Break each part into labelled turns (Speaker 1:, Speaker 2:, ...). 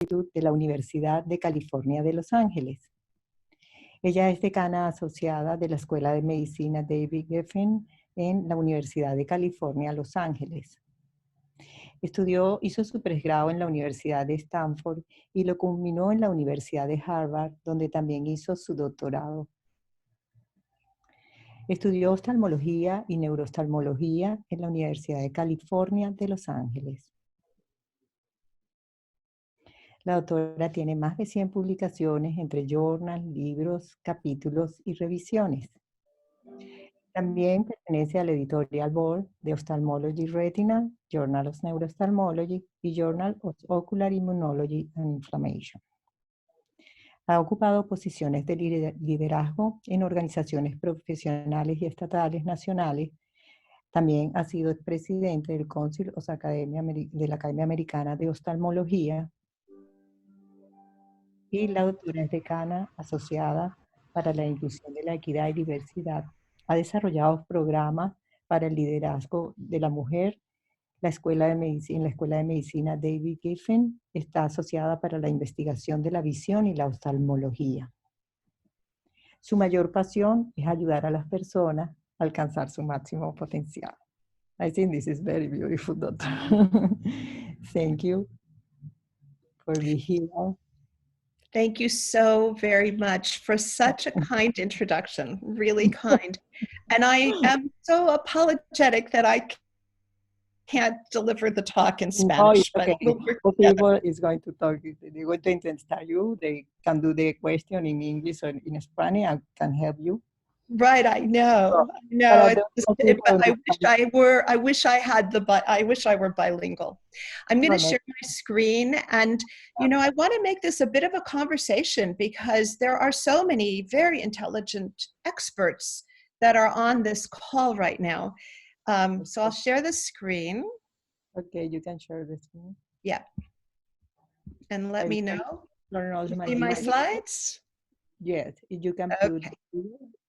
Speaker 1: Institute de la Universidad de California de Los Ángeles. Ella es decana asociada de la Escuela de Medicina David Geffen en la Universidad de California, Los Ángeles. Hizo su posgrado en la Universidad de Stanford y lo culminó en la Universidad de Harvard, donde también hizo su doctorado. Estudió oftalmología y neurooftalmología en la Universidad de California de Los Ángeles. La doctora tiene más de 100 publicaciones entre journals, libros, capítulos y revisiones. También pertenece al editorial board de Ophthalmology Retinal, Journal of Neuroophthalmology y Journal of Ocular Immunology and Inflammation. Ha ocupado posiciones de liderazgo en organizaciones profesionales y estatales nacionales. También ha sido presidente del Council of de la Academia Americana de Oftalmología. Y la doctora es decana asociada para la inclusión de la equidad y diversidad. Ha desarrollado programas para el liderazgo de la mujer. La Escuela de Medicina David Geffen está asociada para la investigación de la visión y la oftalmología. Su mayor pasión es ayudar a las personas a alcanzar su máximo potencial. I think this is very beautiful, doctor. Thank you for being here.
Speaker 2: Thank you so very much for such a kind introduction, really kind. And I am so apologetic that I can't deliver the talk in Spanish.
Speaker 1: No, okay. But people is going to talk, they're going to interview you, they can do the question in English or in Spanish, I can help you.
Speaker 2: Right, I know. I wish I were bilingual. I'm going to share my screen, and I want to make this a bit of a conversation because there are so many very intelligent experts that are on this call right now. So I'll share the screen.
Speaker 1: Okay, you can share the screen.
Speaker 2: Yeah. And let me know. See my slides?
Speaker 1: Yes, you can put.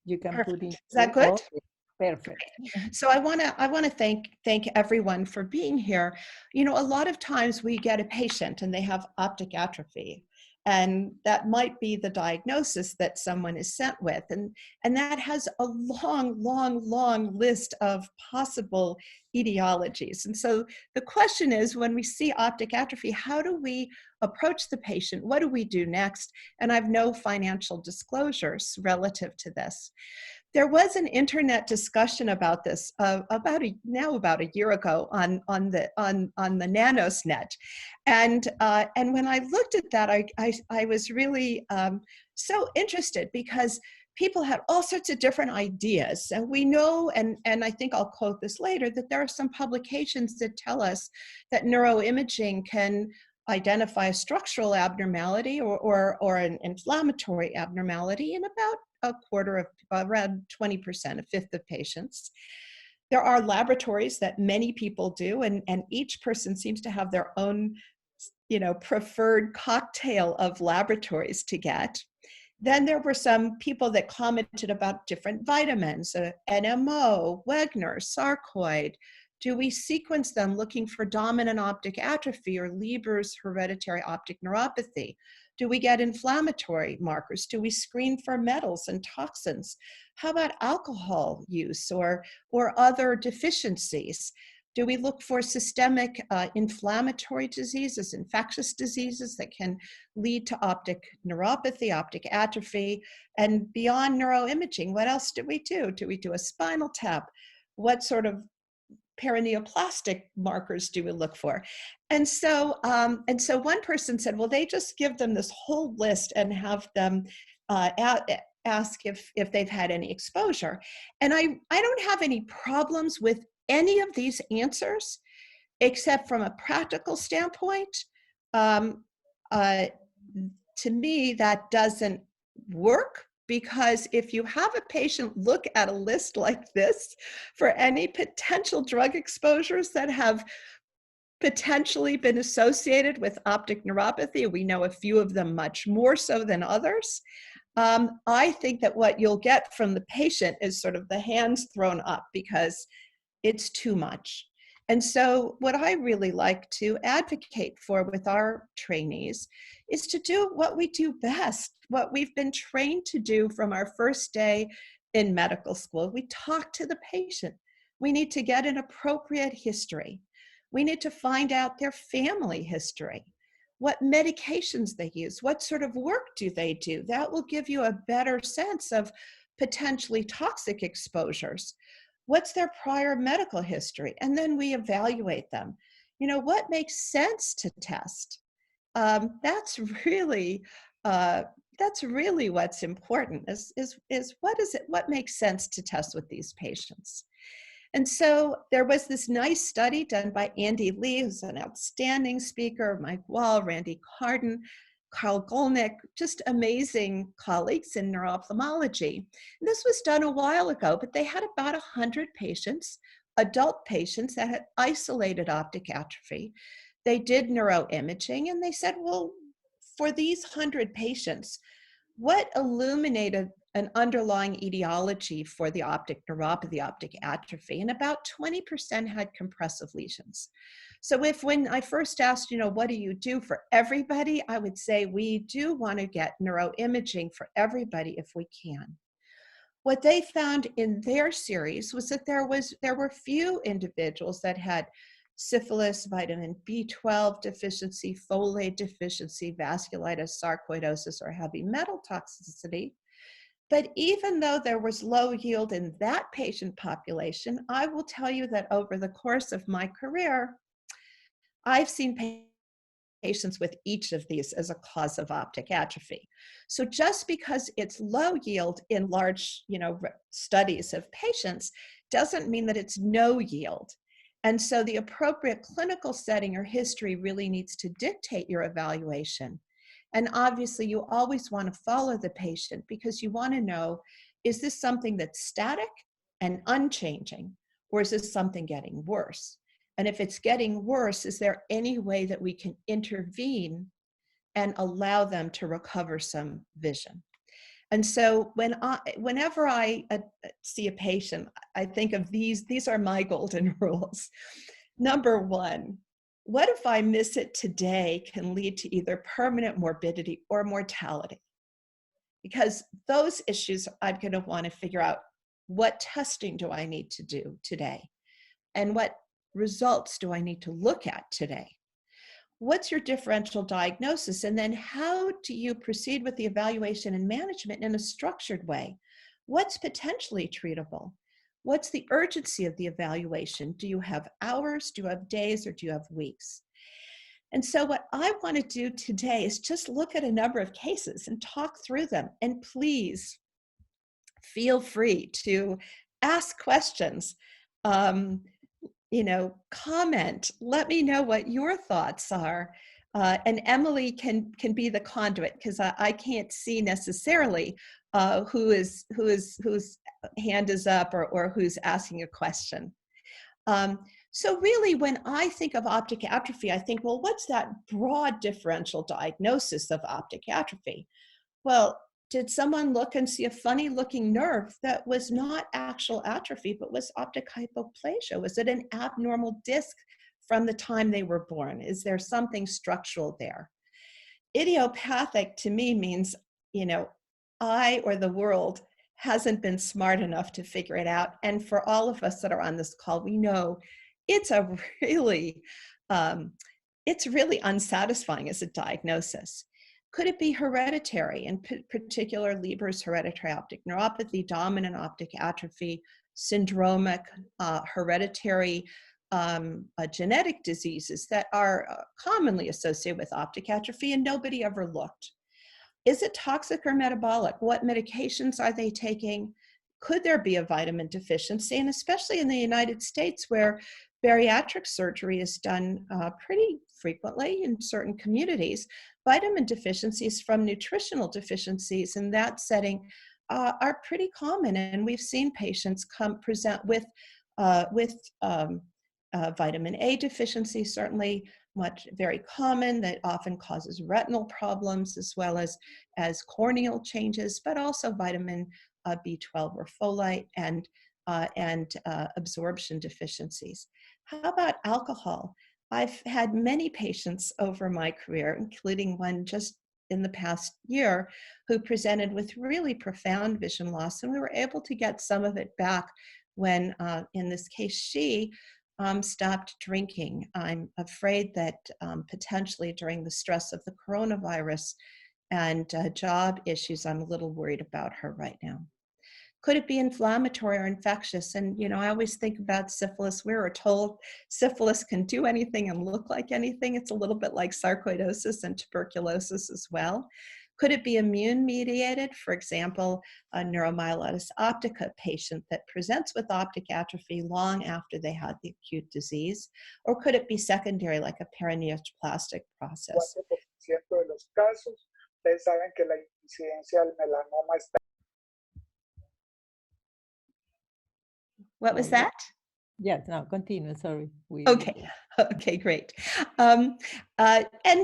Speaker 1: You can
Speaker 2: Perfect.
Speaker 1: put in.
Speaker 2: Is that good?
Speaker 1: Okay. Perfect.
Speaker 2: So I want to thank everyone for being here. A lot of times we get a patient and they have optic atrophy, and that might be the diagnosis that someone is sent with, and that has a long list of possible etiologies. And so the question is, when we see optic atrophy, how do we approach the patient? What do we do next? And I have no financial disclosures relative to this. There was an internet discussion about this about a year ago on the NanosNet, and when I looked at that, I was really so interested because people had all sorts of different ideas, and we know, and I think I'll quote this later, that there are some publications that tell us that neuroimaging can identify a structural abnormality or an inflammatory abnormality in about a quarter of, around 20%, a fifth of patients. There are laboratories that many people do, and each person seems to have their own, preferred cocktail of laboratories to get. Then there were some people that commented about different vitamins, NMO, Wegener, sarcoid. Do we sequence them looking for dominant optic atrophy or Leber's hereditary optic neuropathy? Do we get inflammatory markers? Do we screen for metals and toxins? How about alcohol use or other deficiencies? Do we look for systemic inflammatory diseases, infectious diseases that can lead to optic neuropathy, optic atrophy? And beyond neuroimaging, what else do we do? Do we do a spinal tap? What sort of paraneoplastic markers do we look for? And so one person said, well, they just give them this whole list and have them ask if they've had any exposure. And I don't have any problems with any of these answers, except from a practical standpoint. To me, that doesn't work. Because if you have a patient look at a list like this for any potential drug exposures that have potentially been associated with optic neuropathy, we know a few of them much more so than others, I think that what you'll get from the patient is sort of the hands thrown up because it's too much. And so what I really like to advocate for with our trainees is to do what we do best, what we've been trained to do from our first day in medical school. We talk to the patient. We need to get an appropriate history. We need to find out their family history, what medications they use, what sort of work do they do. That will give you a better sense of potentially toxic exposures. What's their prior medical history? And then we evaluate them. You know, what makes sense to test? That's really what's important is what makes sense to test with these patients. And so there was this nice study done by Andy Lee, who's an outstanding speaker, Mike Wall, Randy Carden, Carl Golnick, just amazing colleagues in neuroophthalmology. And this was done a while ago, but they had about 100 patients, adult patients that had isolated optic atrophy. They did neuroimaging, and they said, well, for these 100 patients, what illuminated an underlying etiology for the optic neuropathy, optic atrophy? And about 20% had compressive lesions. So when I first asked, you know, what do you do for everybody? I would say we do want to get neuroimaging for everybody if we can. What they found in their series was that there were few individuals that had syphilis, vitamin B12 deficiency, folate deficiency, vasculitis, sarcoidosis, or heavy metal toxicity. But even though there was low yield in that patient population, I will tell you that over the course of my career, I've seen patients with each of these as a cause of optic atrophy. So just because it's low yield in large, studies of patients doesn't mean that it's no yield. And so the appropriate clinical setting or history really needs to dictate your evaluation. And obviously you always want to follow the patient because you want to know, is this something that's static and unchanging, or is this something getting worse? And if it's getting worse, is there any way that we can intervene and allow them to recover some vision? And so whenever I see a patient, I think of these are my golden rules. Number one, what if I miss it today can lead to either permanent morbidity or mortality? Because those issues, I'm going to want to figure out, what testing do I need to do today? And what results do I need to look at today? What's your differential diagnosis? And then how do you proceed with the evaluation and management in a structured way? What's potentially treatable? What's the urgency of the evaluation? Do you have hours? Do you have days? Or do you have weeks? And so what I want to do today is just look at a number of cases and talk through them. And please feel free to ask questions. Comment, let me know what your thoughts are. And Emily can be the conduit because I can't see necessarily whose hand is up or who's asking a question. So really, when I think of optic atrophy, I think, well, what's that broad differential diagnosis of optic atrophy? Well, did someone look and see a funny looking nerve that was not actual atrophy, but was optic hypoplasia? Was it an abnormal disc from the time they were born? Is there something structural there? Idiopathic to me means, I or the world hasn't been smart enough to figure it out. And for all of us that are on this call, we know it's it's really unsatisfying as a diagnosis. Could it be hereditary, in particular Leber's hereditary optic neuropathy, dominant optic atrophy, syndromic, hereditary genetic diseases that are commonly associated with optic atrophy and nobody ever looked? Is it toxic or metabolic? What medications are they taking? Could there be a vitamin deficiency? And especially in the United States where bariatric surgery is done pretty frequently in certain communities, vitamin deficiencies from nutritional deficiencies in that setting are pretty common. And we've seen patients present with vitamin A deficiency, certainly very common, that often causes retinal problems as well as corneal changes, but also vitamin B12 or folate and absorption deficiencies. How about alcohol? I've had many patients over my career, including one just in the past year, who presented with really profound vision loss, and we were able to get some of it back when, in this case, she stopped drinking. I'm afraid that potentially during the stress of the coronavirus and job issues, I'm a little worried about her right now. Could it be inflammatory or infectious? And, you know, I always think about syphilis. We were told syphilis can do anything and look like anything. It's a little bit like sarcoidosis and tuberculosis as well. Could it be immune mediated? For example, a neuromyelitis optica patient that presents with optic atrophy long after they had the acute disease? Or could it be secondary, like a paraneoplastic process?
Speaker 3: 4% de los casos, ustedes saben que la incidencia del melanoma está.
Speaker 2: What was that?
Speaker 1: Yes, no, continue, sorry.
Speaker 2: Okay, great. And,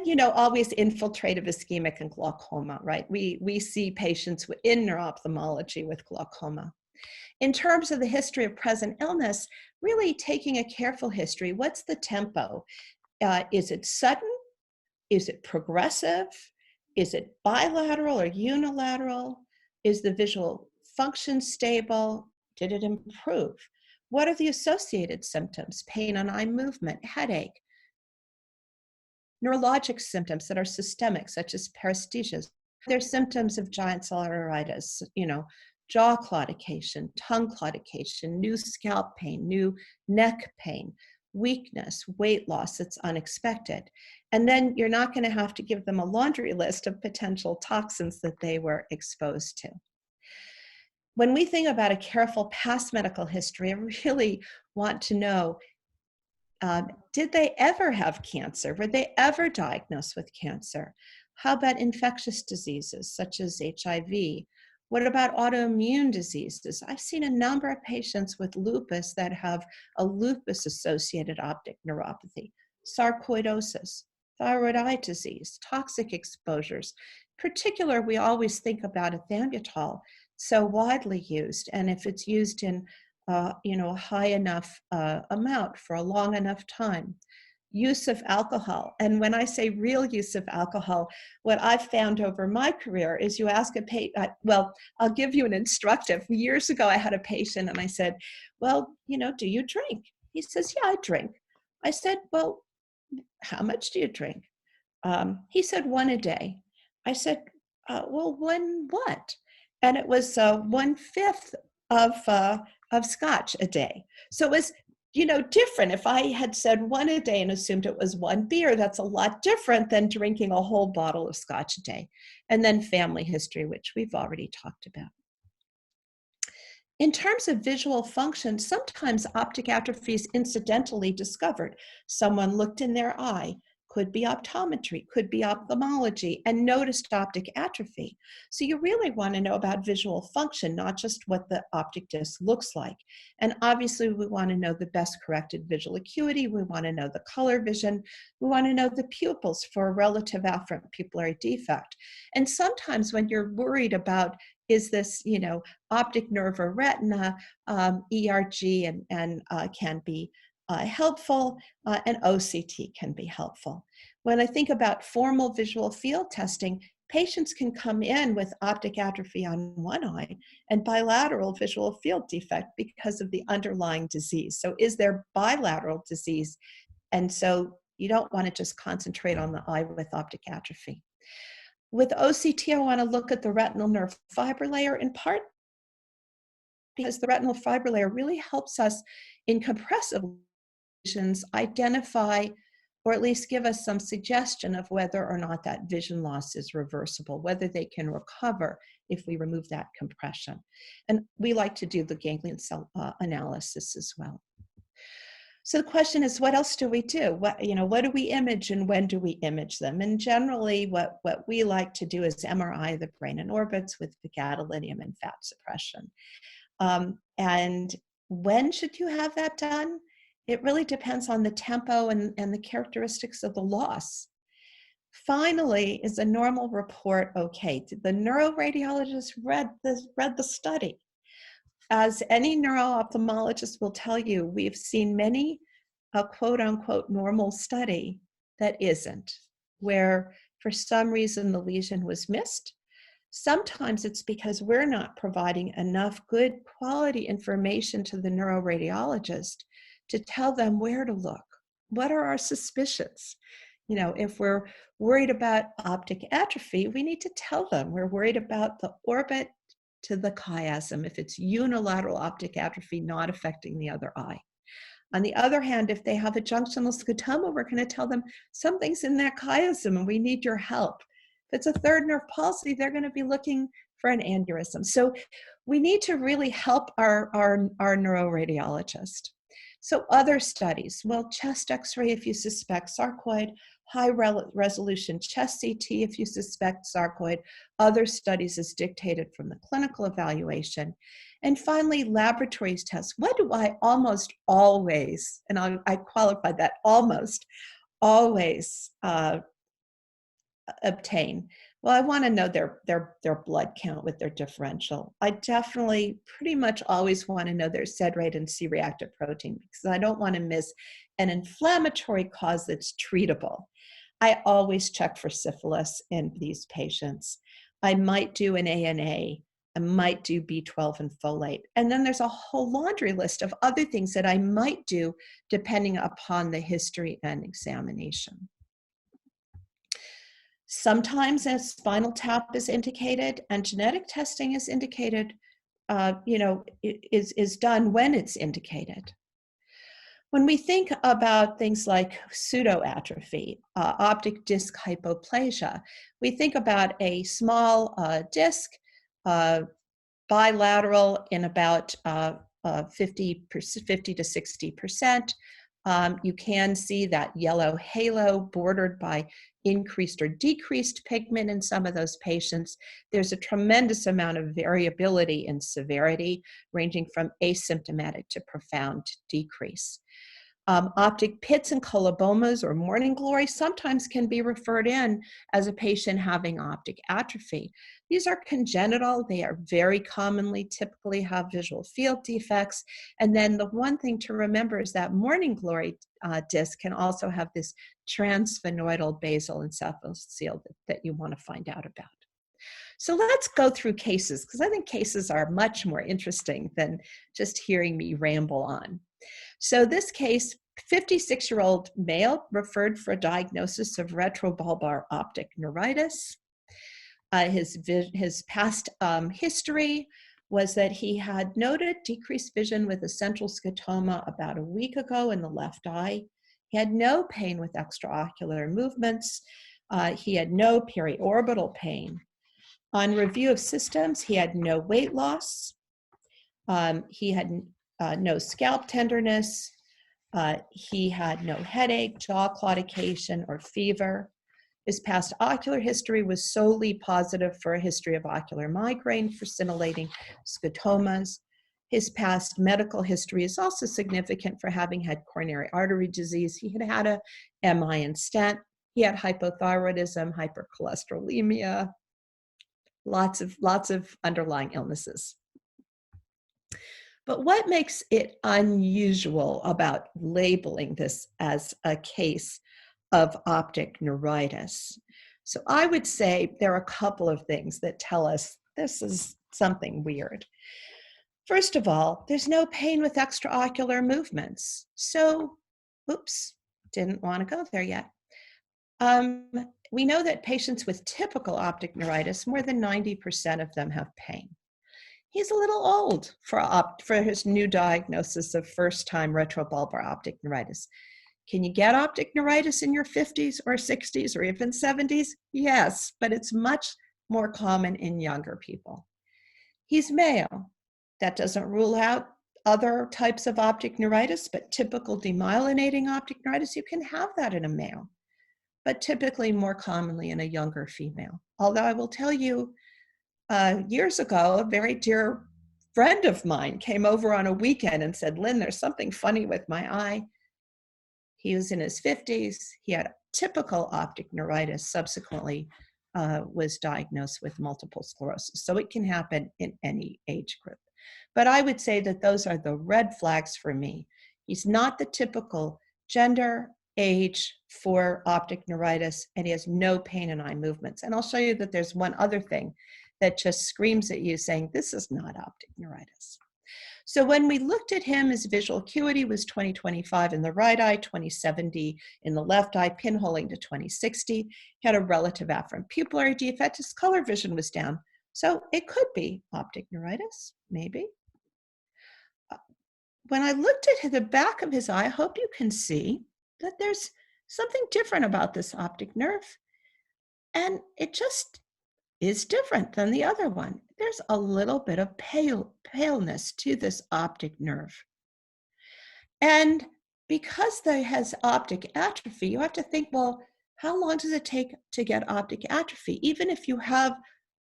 Speaker 2: you know, always infiltrative ischemic and glaucoma, right? We see patients in neuro-ophthalmology with glaucoma. In terms of the history of present illness, really taking a careful history. What's the tempo? Is it sudden? Is it progressive? Is it bilateral or unilateral? Is the visual function stable? Did it improve? What are the associated symptoms? Pain on eye movement, headache, neurologic symptoms that are systemic, such as paresthesias. There's symptoms of giant cell arteritis, you know, jaw claudication, tongue claudication, new scalp pain, new neck pain, weakness, weight loss that's unexpected. And then you're not going to have to give them a laundry list of potential toxins that they were exposed to. When we think about a careful past medical history, I really want to know, did they ever have cancer? Were they ever diagnosed with cancer? How about infectious diseases such as HIV? What about autoimmune diseases? I've seen a number of patients with lupus that have a lupus-associated optic neuropathy, sarcoidosis, thyroid eye disease, toxic exposures. In particular, we always think about ethambutol, so widely used, and if it's used in you know, a high enough amount for a long enough time. Use of alcohol, and when I say real use of alcohol, what I've found over my career is you ask a patient, well, I'll give you an instructive. Years ago, I had a patient and I said, well, you know, do you drink? He says, yeah, I drink. I said, well, how much do you drink? He said, 1 a day. I said, well, one what? And it was 1/5 of scotch a day. So it was, you know, different. If I had said 1 a day and assumed it was 1 beer, that's a lot different than drinking a whole bottle of scotch a day. And then family history, which we've already talked about. In terms of visual function, sometimes optic atrophy is incidentally discovered. Someone looked in their eye, could be optometry, could be ophthalmology, and noticed optic atrophy. So you really want to know about visual function, not just what the optic disc looks like. And obviously we want to know the best corrected visual acuity, we want to know the color vision, we want to know the pupils for a relative afferent pupillary defect. And sometimes when you're worried about, is this, you know, optic nerve or retina, ERG and can be helpful, and OCT can be helpful. When I think about formal visual field testing, patients can come in with optic atrophy on one eye and bilateral visual field defect because of the underlying disease. So is there bilateral disease? And so you don't want to just concentrate on the eye with optic atrophy. With OCT, I want to look at the retinal nerve fiber layer, in part because the retinal fiber layer really helps us in compressive lesions identify, or at least give us some suggestion of whether or not that vision loss is reversible, whether they can recover if we remove that compression. And we like to do the ganglion cell analysis as well. So the question is, what else do we do? What do we image and when do we image them? And generally what we like to do is MRI the brain in orbits with gadolinium and fat suppression. And when should you have that done? It really depends on the tempo and the characteristics of the loss. Finally, is a normal report okay? Did the neuroradiologist read the study? As any neuro-ophthalmologist will tell you, we've seen many a quote unquote normal study that isn't, where for some reason the lesion was missed. Sometimes it's because we're not providing enough good quality information to the neuroradiologist to tell them where to look. What are our suspicions? You know, if we're worried about optic atrophy, we need to tell them we're worried about the orbit to the chiasm, if it's unilateral optic atrophy not affecting the other eye. On the other hand, if they have a junctional scotoma, we're going to tell them something's in that chiasm and we need your help. If it's a third nerve palsy, they're going to be looking for an aneurysm. So we need to really help our neuroradiologist. So other studies, well, chest x-ray if you suspect sarcoid, high resolution chest CT if you suspect sarcoid, other studies as dictated from the clinical evaluation. And finally, laboratories tests. What do I almost always, and I qualify that, almost always obtain? Well, I want to know their blood count with their differential. I definitely pretty much always want to know their SED rate and C-reactive protein because I don't want to miss an inflammatory cause that's treatable. I always check for syphilis in these patients. I might do an ANA. I might do B12 and folate. And then there's a whole laundry list of other things that I might do depending upon the history and examination. Sometimes a spinal tap is indicated and genetic testing is indicated, is done when it's indicated. When we think about things like pseudoatrophy, optic disc hypoplasia, we think about a small disc, bilateral in about 50 to 60%. You can see that yellow halo bordered by increased or decreased pigment in some of those patients. There's a tremendous amount of variability in severity, ranging from asymptomatic to profound decrease. Optic pits and colobomas or morning glory sometimes can be referred in as a patient having optic atrophy. These are congenital. They are very commonly, typically have visual field defects. And then the one thing to remember is that morning glory disc can also have this transsphenoidal basal encephalocele that you want to find out about. So let's go through cases, because I think cases are much more interesting than just hearing me ramble on. So this case, 56-year-old male referred for a diagnosis of retrobulbar optic neuritis. His past history was that he had noted decreased vision with a central scotoma about a week ago in the left eye. He had no pain with extraocular movements. He had no periorbital pain. On review of systems, he had no weight loss. He had no scalp tenderness. He had no headache, jaw claudication, or fever. His past ocular history was solely positive for a history of ocular migraine for scintillating scotomas. His past medical history is also significant for having had coronary artery disease. He had had a MI and stent. He had hypothyroidism, hypercholesterolemia, lots of underlying illnesses. But what makes it unusual about labeling this as a case of optic neuritis? So I would say there are a couple of things that tell us this is something weird. First of all, there's no pain with extraocular movements. So, oops, didn't want to go there yet. We know that patients with typical optic neuritis, more than 90% of them have pain. He's a little old for his new diagnosis of first-time retrobulbar optic neuritis. Can you get optic neuritis in your 50s or 60s or even 70s? Yes, but it's much more common in younger people. He's male. That doesn't rule out other types of optic neuritis, but typical demyelinating optic neuritis, you can have that in a male, but typically more commonly in a younger female. Although I will tell you, years ago, a very dear friend of mine came over on a weekend and said, Lynn, there's something funny with my eye. He was in his 50s. He had typical optic neuritis, subsequently was diagnosed with multiple sclerosis. So it can happen in any age group. But I would say that those are the red flags for me. He's not the typical gender, age for optic neuritis, and he has no pain in eye movements. And I'll show you that there's one other thing that just screams at you saying, this is not optic neuritis. So when we looked at him, his visual acuity was 20/25 in the right eye, 20/70 in the left eye, pinholing to 20/60. He had a relative afferent pupillary defect. His color vision was down. So it could be optic neuritis, maybe. When I looked at the back of his eye, I hope you can see that there's something different about this optic nerve. And it just is different than the other one. There's a little bit of paleness to this optic nerve. And because they has optic atrophy, you have to think, well, how long does it take to get optic atrophy? Even if you have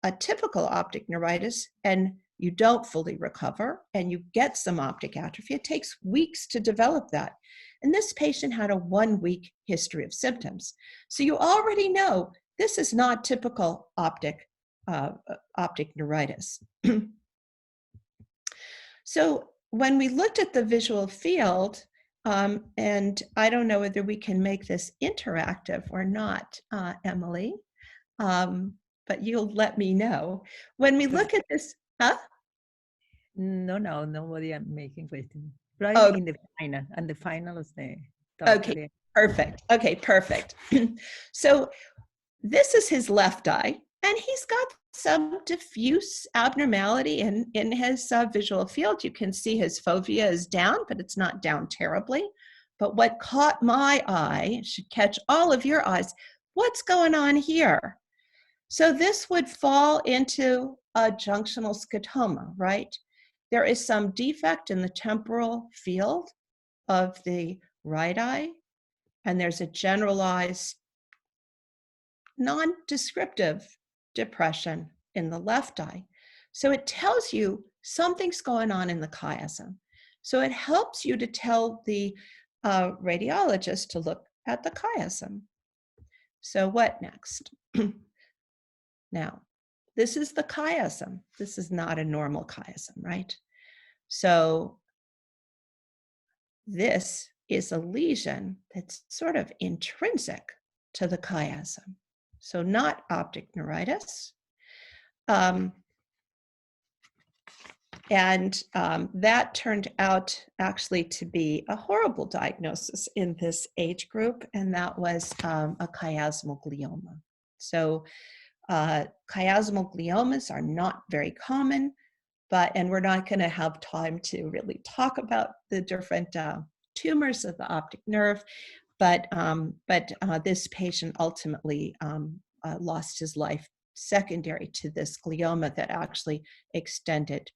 Speaker 2: a typical optic neuritis and you don't fully recover and you get some optic atrophy, it takes weeks to develop that. And this patient had a 1-week history of symptoms. So you already know this is not typical optic neuritis. So when we looked at the visual field, and I don't know whether we can make this interactive or not, Emily, but you'll let me know. When we look at this, huh?
Speaker 1: No, nobody I'm making question. Probably in the final, and the final of the talk.
Speaker 2: Okay, perfect. Okay, perfect. So this is his left eye, and he's got some diffuse abnormality in his visual field. You can see his fovea is down, but it's not down terribly. But what caught my eye should catch all of your eyes. What's going on here? So this would fall into a junctional scotoma, right? There is some defect in the temporal field of the right eye, and there's a generalized non-descriptive depression in the left eye. So it tells you something's going on in the chiasm. So it helps you to tell the radiologist to look at the chiasm. So what next? Now, this is the chiasm. This is not a normal chiasm, right? So this is a lesion that's sort of intrinsic to the chiasm. So not optic neuritis. That turned out actually to be a horrible diagnosis in this age group, and that was a chiasmal glioma. So chiasmal gliomas are not very common, and we're not going to have time to really talk about the different tumors of the optic nerve, but this patient ultimately lost his life secondary to this glioma that actually extended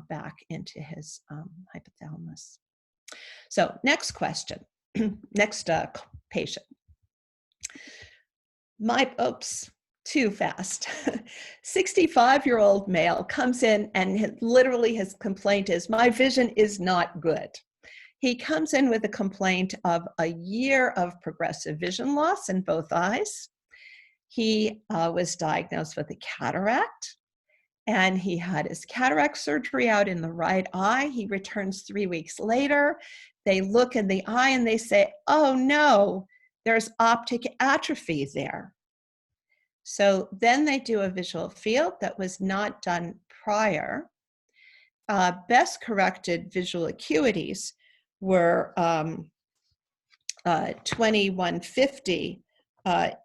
Speaker 2: back into his hypothalamus. So next question, next patient. Too fast. 65-year-old male comes in and literally his complaint is, my vision is not good. He comes in with a complaint of a year of progressive vision loss in both eyes. He was diagnosed with a cataract, and he had his cataract surgery out in the right eye. He returns 3 weeks later. They look in the eye and they say, oh no, there's optic atrophy there. So then they do a visual field that was not done prior. Best corrected visual acuities were 2150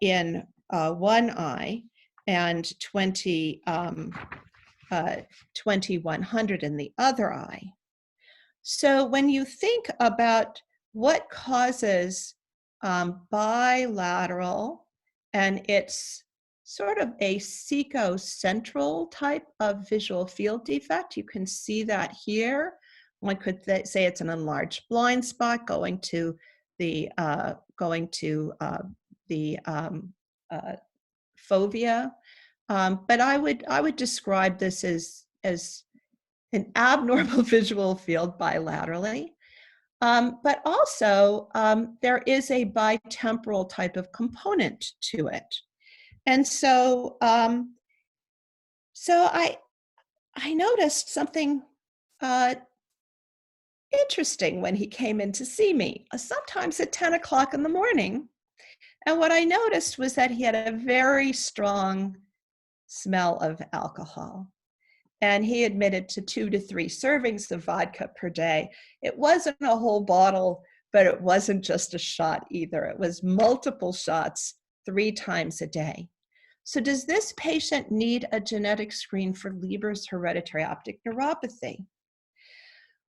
Speaker 2: in one eye and 2100 in the other eye. So when you think about what causes bilateral, and it's sort of a secocentral type of visual field defect, you can see that here. One could say it's an enlarged blind spot going to the fovea, but I would describe this as an abnormal visual field bilaterally, but also there is a bitemporal type of component to it, and so I noticed something interesting when he came in to see me, sometimes at 10 o'clock in the morning. And what I noticed was that he had a very strong smell of alcohol. And he admitted to 2 to 3 servings of vodka per day. It wasn't a whole bottle, but it wasn't just a shot either. It was multiple shots 3 times a day. So does this patient need a genetic screen for Leber's hereditary optic neuropathy?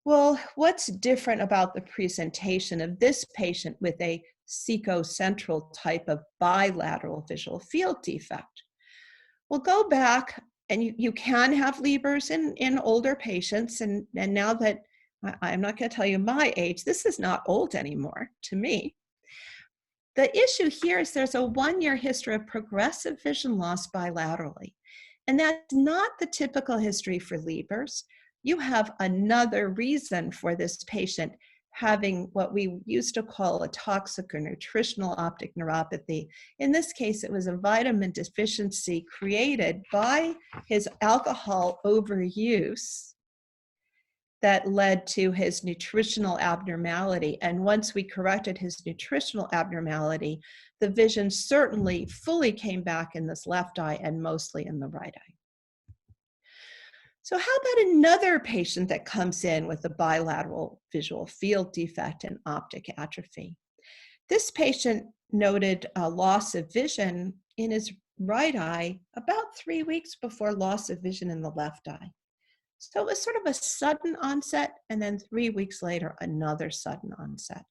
Speaker 2: Well, what's different about the presentation of this patient with a secocentral type of bilateral visual field defect? Well, go back, and you can have Leber's in older patients, and now that I'm not going to tell you my age, this is not old anymore to me. The issue here is there's a 1-year history of progressive vision loss bilaterally, and that's not the typical history for Leber's. You have another reason for this patient having what we used to call a toxic or nutritional optic neuropathy. In this case, it was a vitamin deficiency created by his alcohol overuse that led to his nutritional abnormality. And once we corrected his nutritional abnormality, the vision certainly fully came back in this left eye and mostly in the right eye. So how about another patient that comes in with a bilateral visual field defect and optic atrophy? This patient noted a loss of vision in his right eye about 3 weeks before loss of vision in the left eye. So it was sort of a sudden onset, and then 3 weeks later, another sudden onset.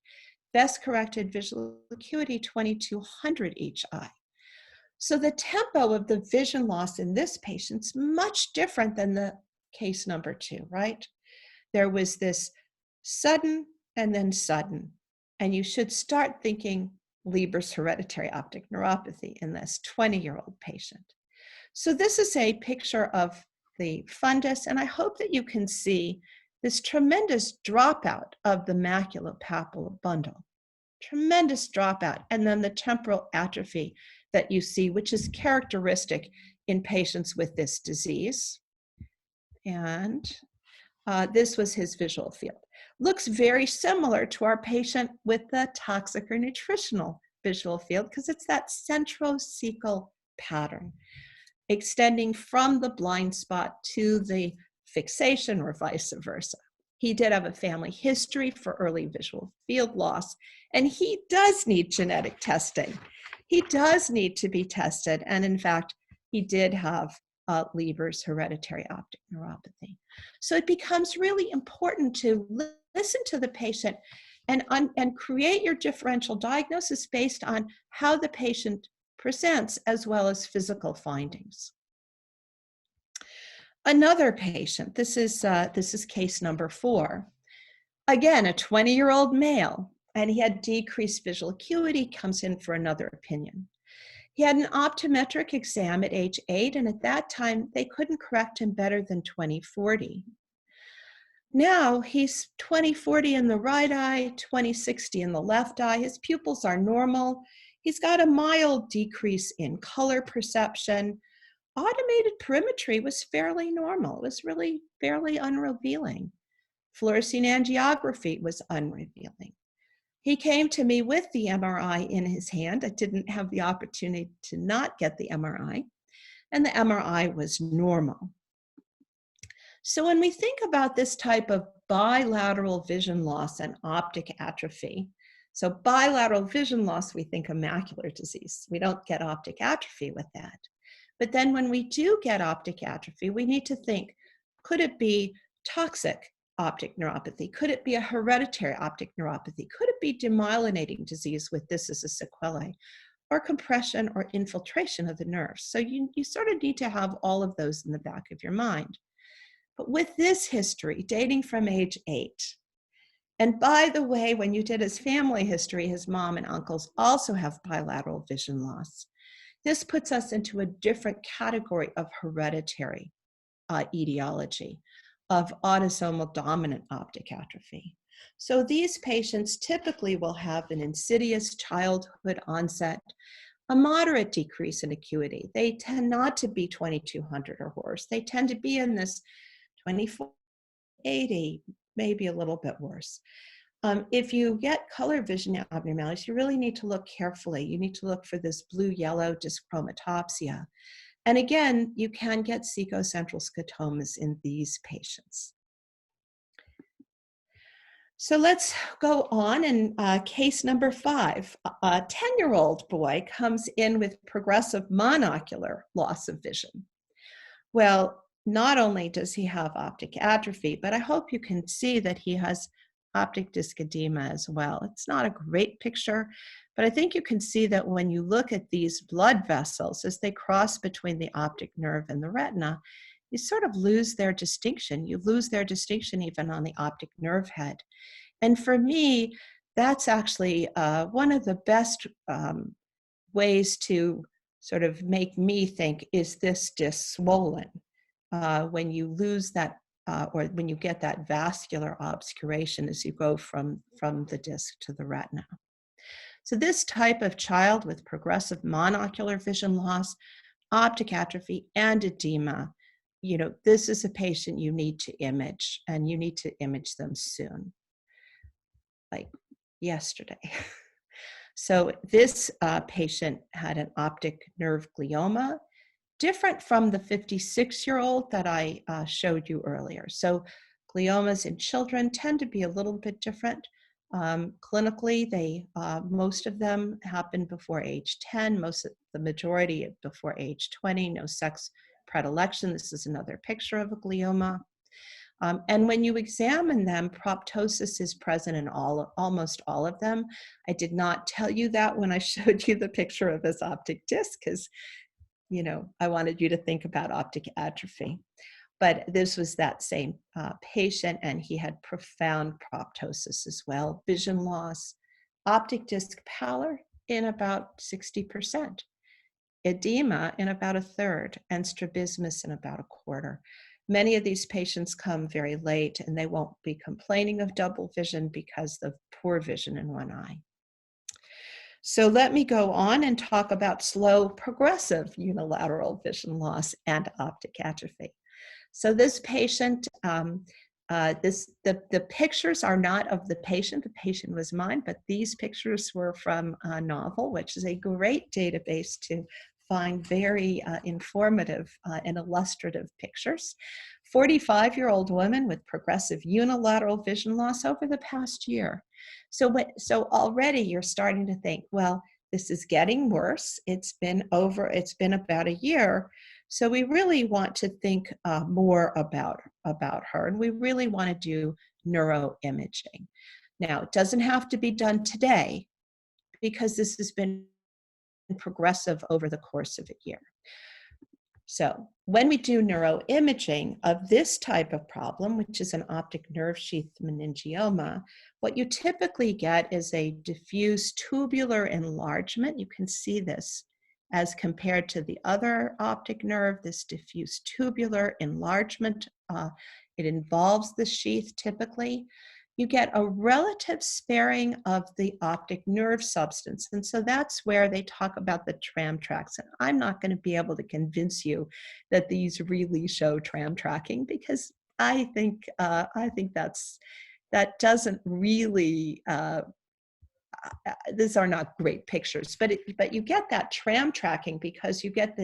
Speaker 2: Best corrected visual acuity, 2200 each eye. So the tempo of the vision loss in this patient's much different than the case number 2, right? There was this sudden and then sudden, and you should start thinking Leber's hereditary optic neuropathy in this 20-year-old patient. So this is a picture of the fundus, and I hope that you can see this tremendous dropout of the maculopapular bundle. Tremendous dropout, and then the temporal atrophy that you see, which is characteristic in patients with this disease. And this was his visual field. Looks very similar to our patient with the toxic or nutritional visual field because it's that centrocecal pattern extending from the blind spot to the fixation or vice versa. He did have a family history for early visual field loss, and he does need genetic testing. He does need to be tested, and in fact, he did have Leber's hereditary optic neuropathy. So it becomes really important to listen to the patient and create your differential diagnosis based on how the patient presents as well as physical findings. Another patient, this is case number 4. Again, a 20-year-old male, and he had decreased visual acuity, comes in for another opinion. He had an optometric exam at age 8, and at that time, they couldn't correct him better than 20/40. Now he's 20/40 in the right eye, 20/60 in the left eye. His pupils are normal. He's got a mild decrease in color perception. Automated perimetry was fairly normal. It was really fairly unrevealing. Fluorescein angiography was unrevealing. He came to me with the MRI in his hand. I didn't have the opportunity to not get the MRI, and the MRI was normal. So when we think about this type of bilateral vision loss and optic atrophy, so bilateral vision loss, we think of macular disease. We don't get optic atrophy with that. But then when we do get optic atrophy, we need to think, could it be toxic optic neuropathy? Could it be a hereditary optic neuropathy? Could it be demyelinating disease with this as a sequelae, or compression or infiltration of the nerves? So you sort of need to have all of those in the back of your mind. But with this history dating from age 8, and by the way, when you did his family history, his mom and uncles also have bilateral vision loss. This puts us into a different category of hereditary etiology, of autosomal dominant optic atrophy. So these patients typically will have an insidious childhood onset, a moderate decrease in acuity. They tend not to be 2200 or worse. They tend to be in this 2480, maybe a little bit worse. If you get color vision abnormalities, you really need to look carefully. You need to look for this blue-yellow dyschromatopsia. And again, you can get cecocentral scotomas in these patients. So let's go on, and case number 5. A 10-year-old boy comes in with progressive monocular loss of vision. Well, not only does he have optic atrophy, but I hope you can see that he has optic disc edema as well. It's not a great picture, but I think you can see that when you look at these blood vessels as they cross between the optic nerve and the retina, you sort of lose their distinction. You lose their distinction even on the optic nerve head. And for me, that's actually one of the best ways to sort of make me think, is this disc swollen? When you lose that, or when you get that vascular obscuration as you go from the disc to the retina. So this type of child with progressive monocular vision loss, optic atrophy, and edema, this is a patient you need to image, and you need to image them soon, like yesterday. So this patient had an optic nerve glioma, different from the 56-year-old that I showed you earlier. So gliomas in children tend to be a little bit different. Clinically, most of them happen before age 10, the majority before age 20, no sex predilection. This is another picture of a glioma. And when you examine them, proptosis is present in almost all of them. I did not tell you that when I showed you the picture of his optic disc, because I wanted you to think about optic atrophy. But this was that same patient, and he had profound proptosis as well, vision loss, optic disc pallor in about 60%, edema in about 1/3, and strabismus in about 1/4. Many of these patients come very late, and they won't be complaining of double vision because of poor vision in one eye. So let me go on and talk about slow progressive unilateral vision loss and optic atrophy. So this patient, the pictures are not of the patient was mine, but these pictures were from Novel, which is a great database to find very informative and illustrative pictures. 45-year-old woman with progressive unilateral vision loss over the past year. So already you're starting to think, well, this is getting worse. It's been about a year. So we really want to think more about her, and we really want to do neuroimaging. Now, it doesn't have to be done today because this has been progressive over the course of a year. So when we do neuroimaging of this type of problem, which is an optic nerve sheath meningioma, what you typically get is a diffuse tubular enlargement. You can see this as compared to the other optic nerve, this diffuse tubular enlargement. It involves the sheath typically. You get a relative sparing of the optic nerve substance. And so that's where they talk about the tram tracks. And I'm not going to be able to convince you that these really show tram tracking, because I think that doesn't really, these are not great pictures, but you get that tram tracking because you get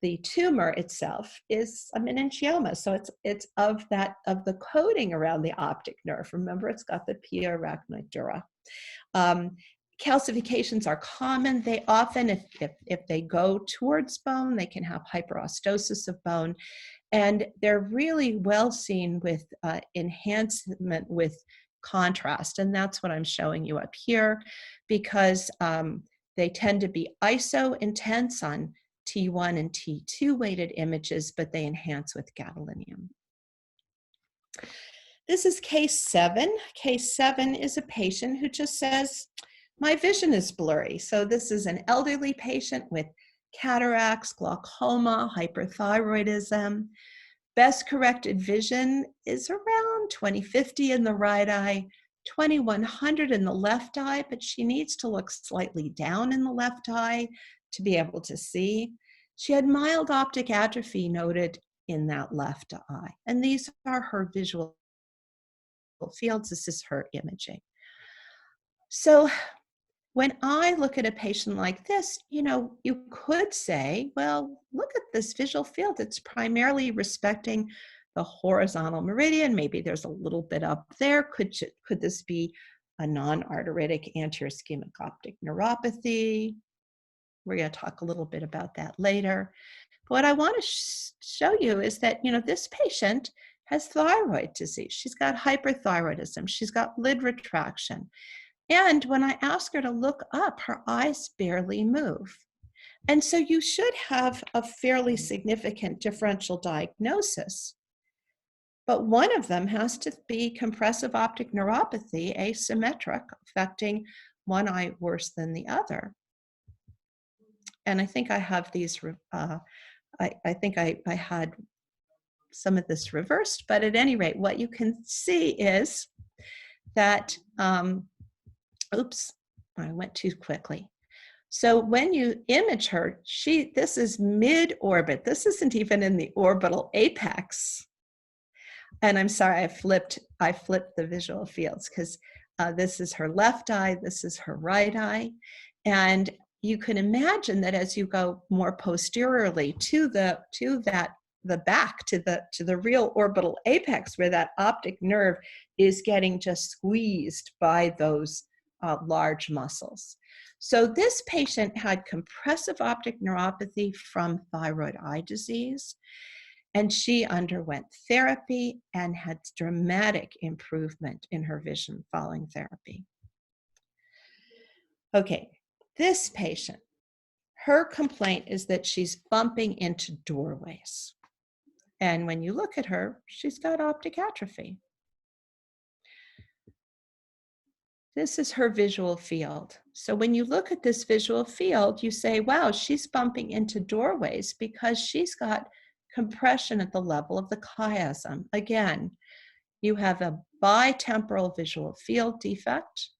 Speaker 2: the tumor itself is a meningioma, so it's of the coating around the optic nerve. Remember, it's got the pia arachnoid dura. Calcifications are common. They often, if they go towards bone, they can have hyperostosis of bone, and they're really well seen with enhancement with contrast, and that's what I'm showing you up here, because they tend to be iso-intense on T1 and T2 weighted images, but they enhance with gadolinium. This is case 7. Case 7 is a patient who just says, my vision is blurry. So this is an elderly patient with cataracts, glaucoma, hyperthyroidism. Best corrected vision is around 20/50 in the right eye, 2100 in the left eye, but she needs to look slightly down in the left eye to be able to see. She had mild optic atrophy noted in that left eye, and these are her visual fields. This is her imaging. So when I look at a patient like this, you could say, well, look at this visual field. It's primarily respecting the horizontal meridian. Maybe there's a little bit up there. Could this be a non-arteritic anterior ischemic optic neuropathy? We're going to talk a little bit about that later. But what I want to show you is that, this patient has thyroid disease. She's got hyperthyroidism. She's got lid retraction. And when I ask her to look up, her eyes barely move. And so you should have a fairly significant differential diagnosis. But one of them has to be compressive optic neuropathy, asymmetric, affecting one eye worse than the other. And I think I have these, I think I had some of this reversed, but at any rate, what you can see is that, oops, I went too quickly. So when you image her, this is mid-orbit. This isn't even in the orbital apex. And I'm sorry, I flipped the visual fields because this is her left eye, this is her right eye. And you can imagine that as you go more posteriorly to the back, to the real orbital apex, where that optic nerve is getting just squeezed by those large muscles. So this patient had compressive optic neuropathy from thyroid eye disease, and she underwent therapy and had dramatic improvement in her vision following therapy. Okay, this patient, her complaint is that she's bumping into doorways. And when you look at her, she's got optic atrophy. This is her visual field. So when you look at this visual field, you say, wow, she's bumping into doorways because she's got compression at the level of the chiasm. Again, you have a bitemporal visual field defect.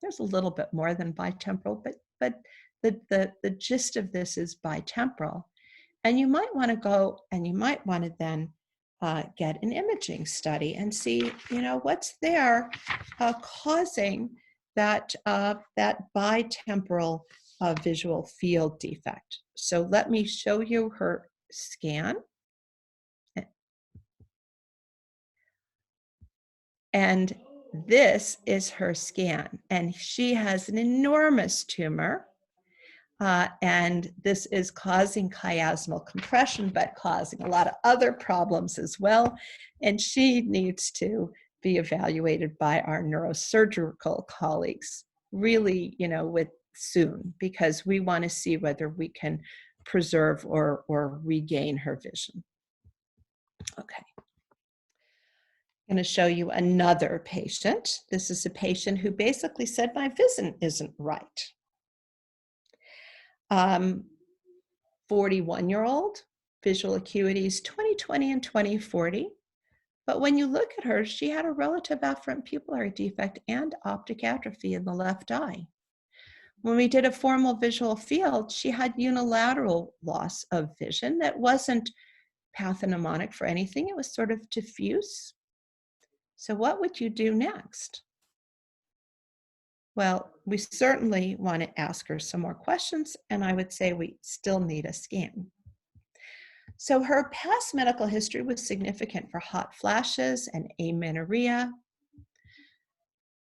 Speaker 2: There's a little bit more than bitemporal, but the gist of this is bitemporal. And you might want to go and you might want to then get an imaging study and see, what's there causing that bitemporal visual field defect. So let me show you her scan. And this is her scan. And she has an enormous tumor. And this is causing chiasmal compression, but causing a lot of other problems as well. And she needs to be evaluated by our neurosurgical colleagues really, with soon, because we want to see whether we can preserve or regain her vision. Okay. I'm going to show you another patient. This is a patient who basically said, my vision isn't right. 41-year-old, visual acuities 20/20 and 20/40. But when you look at her, she had a relative afferent pupillary defect and optic atrophy in the left eye. When we did a formal visual field, she had unilateral loss of vision that wasn't pathognomonic for anything. It was sort of diffuse. So what would you do next? Well, we certainly want to ask her some more questions, and I would say we still need a scan. So her past medical history was significant for hot flashes and amenorrhea.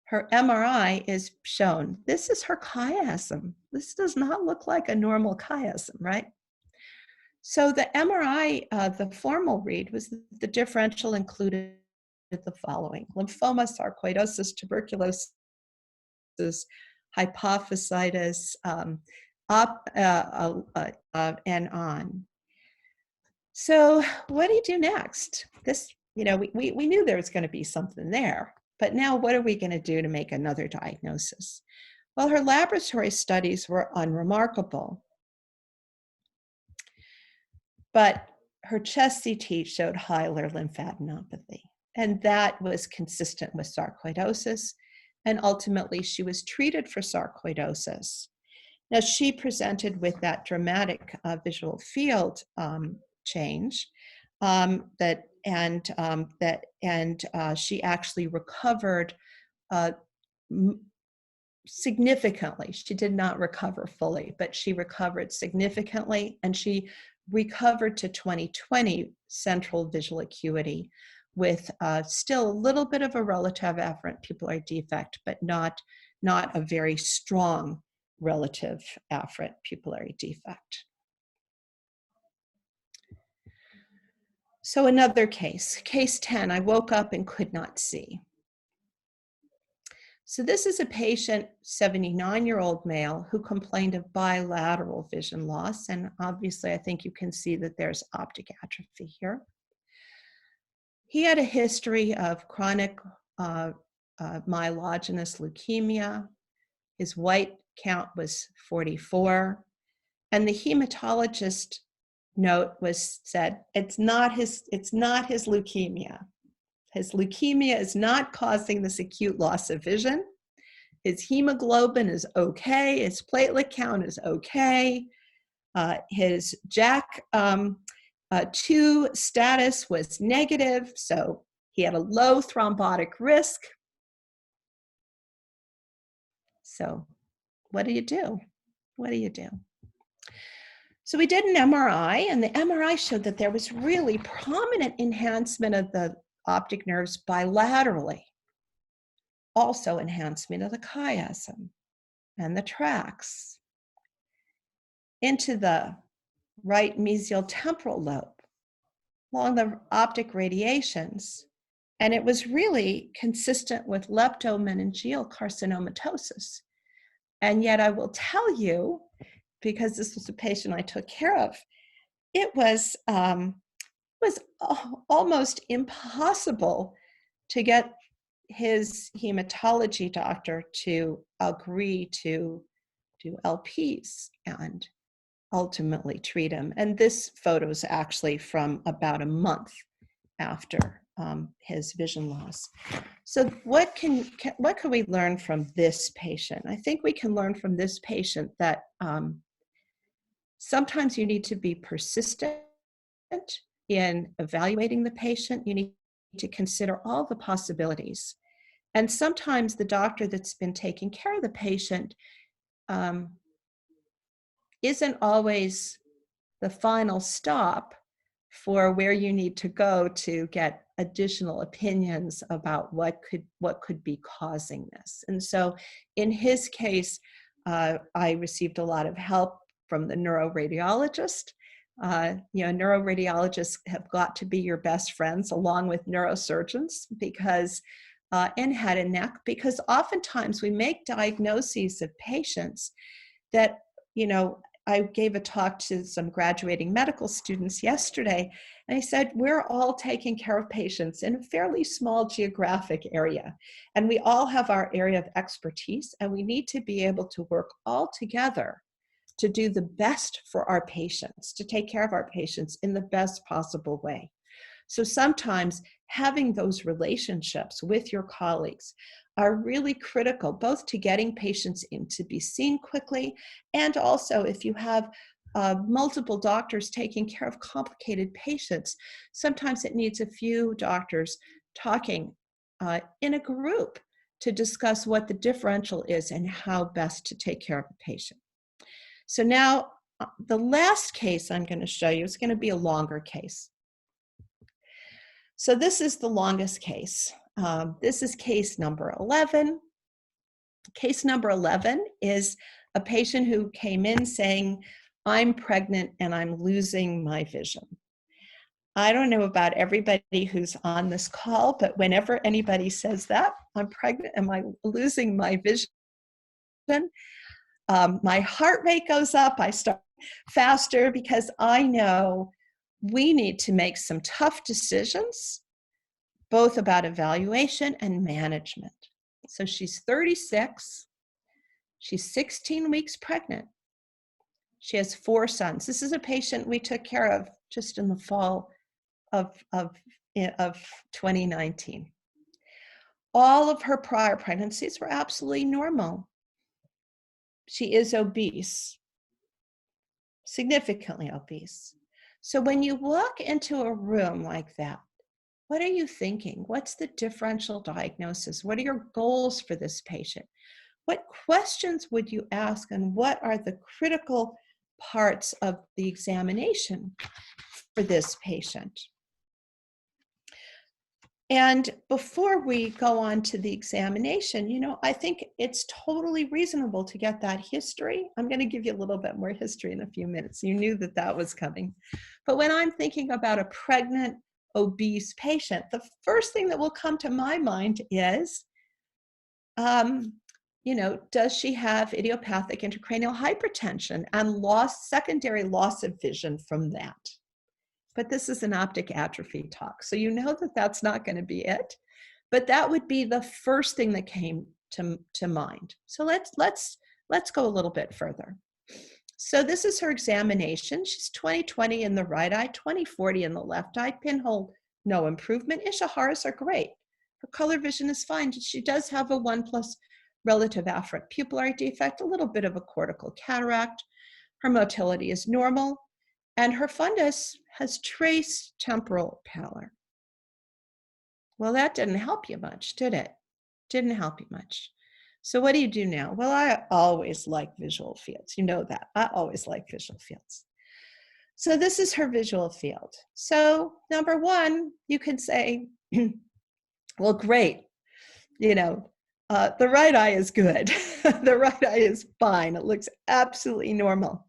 Speaker 2: Her MRI is shown. This is her chiasm. This does not look like a normal chiasm, right? So the MRI, the formal read was the differential included the following: lymphoma, sarcoidosis, tuberculosis, hypophysitis, and on. So what do you do next? This, we knew there was going to be something there, but now what are we going to do to make another diagnosis? Well, her laboratory studies were unremarkable, but her chest CT showed hilar lymphadenopathy, and that was consistent with sarcoidosis. And ultimately, she was treated for sarcoidosis. Now, she presented with that dramatic visual field change that she actually recovered significantly. She did not recover fully, but she recovered significantly, and she recovered to 20/20 central visual acuity with still a little bit of a relative afferent pupillary defect, but not a very strong relative afferent pupillary defect. So another case, case 10, I woke up and could not see. So this is a patient, 79-year-old male, who complained of bilateral vision loss. And obviously, I think you can see that there's optic atrophy here. He had a history of chronic myelogenous leukemia. His white count was 44. And the hematologist note said, it's not his leukemia. His leukemia is not causing this acute loss of vision. His hemoglobin is okay. His platelet count is okay. His JAK2 status was negative, so he had a low thrombotic risk. So what do you do? What do you do? So we did an MRI, and the MRI showed that there was really prominent enhancement of the optic nerves bilaterally. Also enhancement of the chiasm and the tracts into the right mesial temporal lobe along the optic radiations. And it was really consistent with leptomeningeal carcinomatosis. And yet I will tell you, because this was a patient I took care of, it was almost impossible to get his hematology doctor to agree to do LPs and ultimately treat him. And this photo is actually from about a month after his vision loss. So what can we learn from this patient? I think we can learn from this patient that sometimes you need to be persistent in evaluating the patient. You need to consider all the possibilities. And sometimes the doctor that's been taking care of the patient isn't always the final stop for where you need to go to get additional opinions about what could be causing this. And so in his case, I received a lot of help from the neuroradiologist. Neuroradiologists have got to be your best friends along with neurosurgeons because and head and neck, because oftentimes we make diagnoses of patients that, I gave a talk to some graduating medical students yesterday, and I said, we're all taking care of patients in a fairly small geographic area, and we all have our area of expertise, and we need to be able to work all together to do the best for our patients, to take care of our patients in the best possible way. So sometimes having those relationships with your colleagues are really critical, both to getting patients in to be seen quickly, and also if you have multiple doctors taking care of complicated patients, sometimes it needs a few doctors talking in a group to discuss what the differential is and how best to take care of a patient. So now the last case I'm going to show you is going to be a longer case. So this is the longest case. This is case number 11. Case number 11 is a patient who came in saying, I'm pregnant and I'm losing my vision. I don't know about everybody who's on this call, but whenever anybody says that, I'm pregnant, am I losing my vision? My heart rate goes up, I start faster, because I know we need to make some tough decisions, both about evaluation and management. So she's 36, she's 16 weeks pregnant. She has 4 sons. This is a patient we took care of just in the fall of 2019. All of her prior pregnancies were absolutely normal. She is obese, significantly obese. So when you walk into a room like that What are you thinking? What's the differential diagnosis? What are your goals for this patient? What questions would you ask, and what are the critical parts of the examination for this patient? And before we go on to the examination, you know, I think it's totally reasonable to get that history. I'm going to give you a little bit more history in a few minutes. You knew that that was coming. But when I'm thinking about a pregnant, obese patient, the first thing that will come to my mind is, you know, does she have idiopathic intracranial hypertension and secondary loss of vision from that? But this is an optic atrophy talk, so you know that that's not going to be it. But that would be the first thing that came to mind. So let's go a little bit further. So this is her examination. She's 20/20 in the right eye, 20/40 in the left eye. Pinhole, no improvement. Ishiharas are great. Her color vision is fine. She does have a 1+ relative afferent pupillary defect, a little bit of a cortical cataract. Her motility is normal. And her fundus has trace temporal pallor. Well, that didn't help you much, did it? Didn't help you much. So what do you do now? Well, I always like visual fields. You know that. I always like visual fields. So this is her visual field. So number one, you can say, well, great. You know, the right eye is good. The right eye is fine. It looks absolutely normal.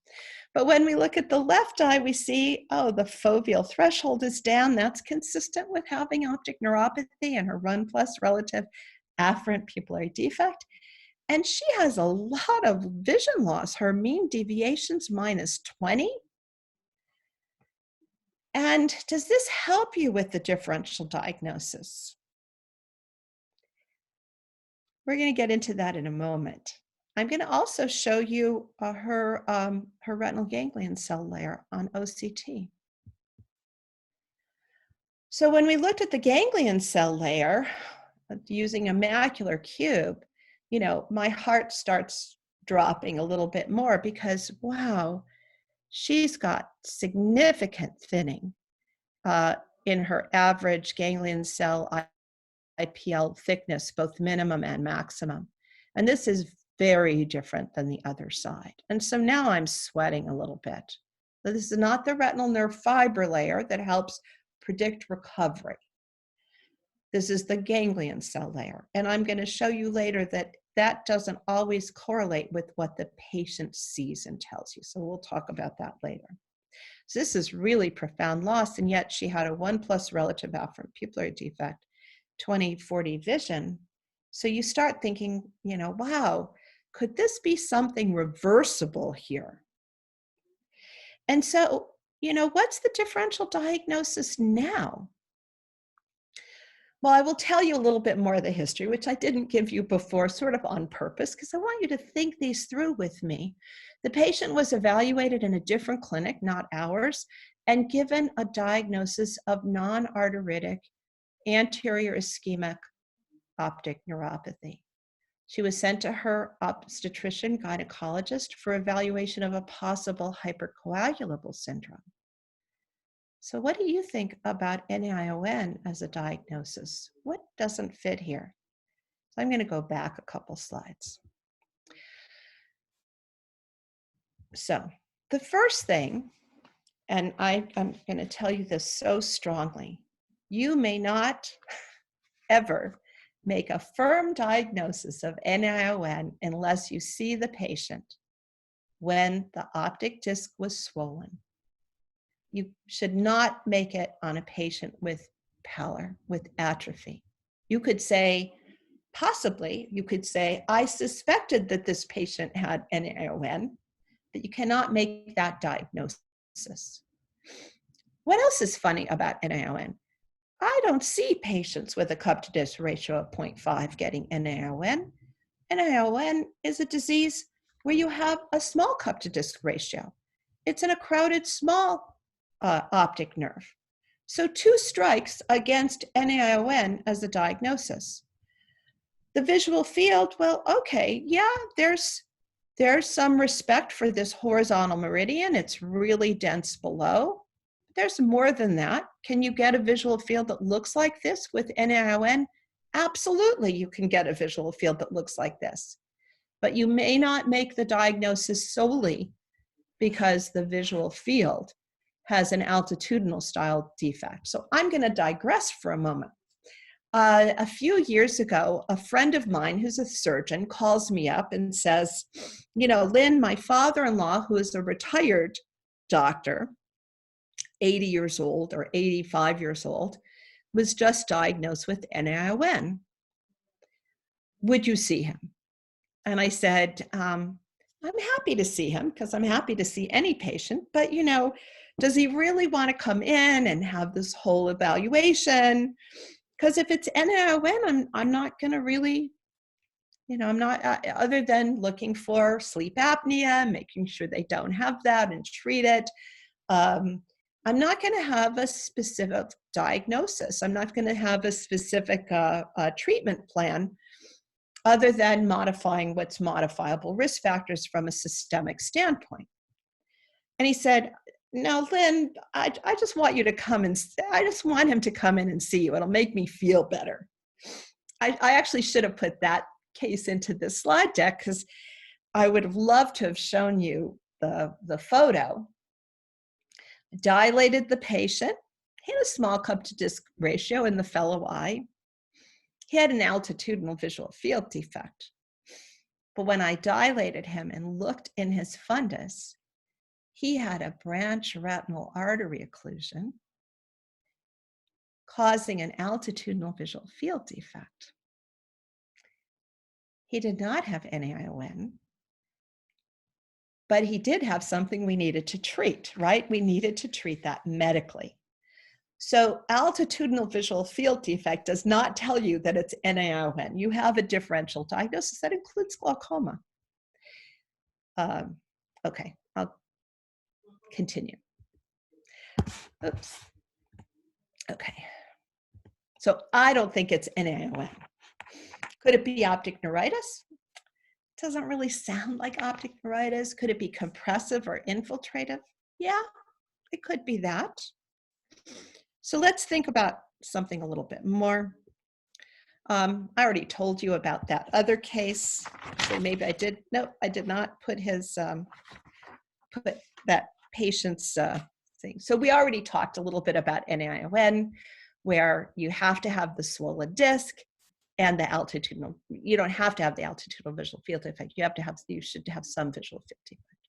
Speaker 2: But when we look at the left eye, we see, oh, the foveal threshold is down. That's consistent with having optic neuropathy and her 1+ relative afferent pupillary defect. And she has a lot of vision loss. Her mean deviation's -20. And does this help you with the differential diagnosis? We're going to get into that in a moment. I'm going to also show you her retinal ganglion cell layer on OCT. So when we looked at the ganglion cell layer using a macular cube, you know, my heart starts dropping a little bit more because, wow, she's got significant thinning in her average ganglion cell IPL thickness, both minimum and maximum. And this is very different than the other side. And so now I'm sweating a little bit. So this is not the retinal nerve fiber layer that helps predict recovery. This is the ganglion cell layer. And I'm going to show you later that that doesn't always correlate with what the patient sees and tells you. So we'll talk about that later. So this is really profound loss, and yet she had a 1+ relative afferent pupillary defect, 20/40 vision. So you start thinking, you know, wow, could this be something reversible here? And so, you know, what's the differential diagnosis now? Well, I will tell you a little bit more of the history, which I didn't give you before, sort of on purpose, because I want you to think these through with me. The patient was evaluated in a different clinic, not ours, and given a diagnosis of non-arteritic anterior ischemic optic neuropathy. She was sent to her obstetrician gynecologist for evaluation of a possible hypercoagulable syndrome. So what do you think about NA-AION as a diagnosis? What doesn't fit here? So I'm going to go back a couple slides. So the first thing, and I'm going to tell you this so strongly, you may not ever make a firm diagnosis of NA-AION unless you see the patient when the optic disc was swollen. You should not make it on a patient with pallor, with atrophy. You could say, possibly, you could say, I suspected that this patient had NA-AION, but you cannot make that diagnosis. What else is funny about NA-AION? I don't see patients with a cup-to-disc ratio of 0.5 getting NA-AION. NA-AION is a disease where you have a small cup-to-disc ratio. It's in a crowded small optic nerve. So 2 strikes against NA-AION as a diagnosis. The visual field, well, okay, yeah, there's some respect for this horizontal meridian. It's really dense below. there's more than that. Can you get a visual field that looks like this with NA-AION? Absolutely, you can get a visual field that looks like this. But you may not make the diagnosis solely because the visual field has an altitudinal style defect. So I'm going to digress for a moment. A few years ago, a friend of mine who's a surgeon calls me up and says, you know, Lynn, my father-in-law, who is a retired doctor, 80 years old or 85 years old, was just diagnosed with NA-AION. Would you see him? And I said, I'm happy to see him because I'm happy to see any patient, but you know, does he really want to come in and have this whole evaluation? Because if it's NA-AION, I'm not going to really, you know, I'm not, other than looking for sleep apnea, making sure they don't have that and treat it. I'm not going to have a specific diagnosis. I'm not going to have a specific treatment plan other than modifying what's modifiable risk factors from a systemic standpoint. And he said, no, Lynn, I just want you to come and, I just want him to come in and see you. It'll make me feel better. I actually should have put that case into this slide deck because I would have loved to have shown you the photo. Dilated the patient. He had a small cup to disc ratio in the fellow eye. He had an altitudinal visual field defect. But when I dilated him and looked in his fundus, he had a branch retinal artery occlusion causing an altitudinal visual field defect. He did not have NA-AION, but he did have something we needed to treat, right? We needed to treat that medically. So altitudinal visual field defect does not tell you that it's NA-AION. You have a differential diagnosis that includes glaucoma. Okay, I'll continue. Oops. Okay. So I don't think it's NA-AION. Could it be optic neuritis? Doesn't really sound like optic neuritis. Could it be compressive or infiltrative? Yeah, it could be that. So let's think about something a little bit more. I already told you about that other case. So maybe I did. No, I did not put his put that patient's thing. So we already talked a little bit about NA-AION, where you have to have the swollen disc and the altitudinal. You don't have to have the altitudinal visual field defect. You should have some visual field defect.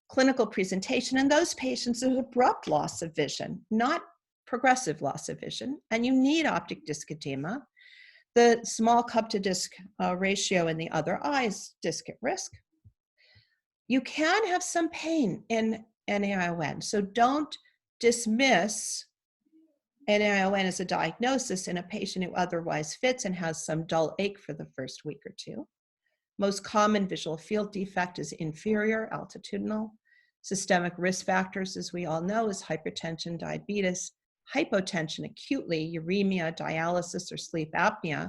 Speaker 2: Clinical presentation in those patients is abrupt loss of vision, not progressive loss of vision, and you need optic disc edema. The small cup to disc ratio in the other eye is disc at risk. You can have some pain in NA-AION, so don't dismiss NA-AION as a diagnosis in a patient who otherwise fits and has some dull ache for the first week or two. Most common visual field defect is inferior, altitudinal. Systemic risk factors, as we all know, is hypertension, diabetes, hypotension acutely, uremia, dialysis, or sleep apnea.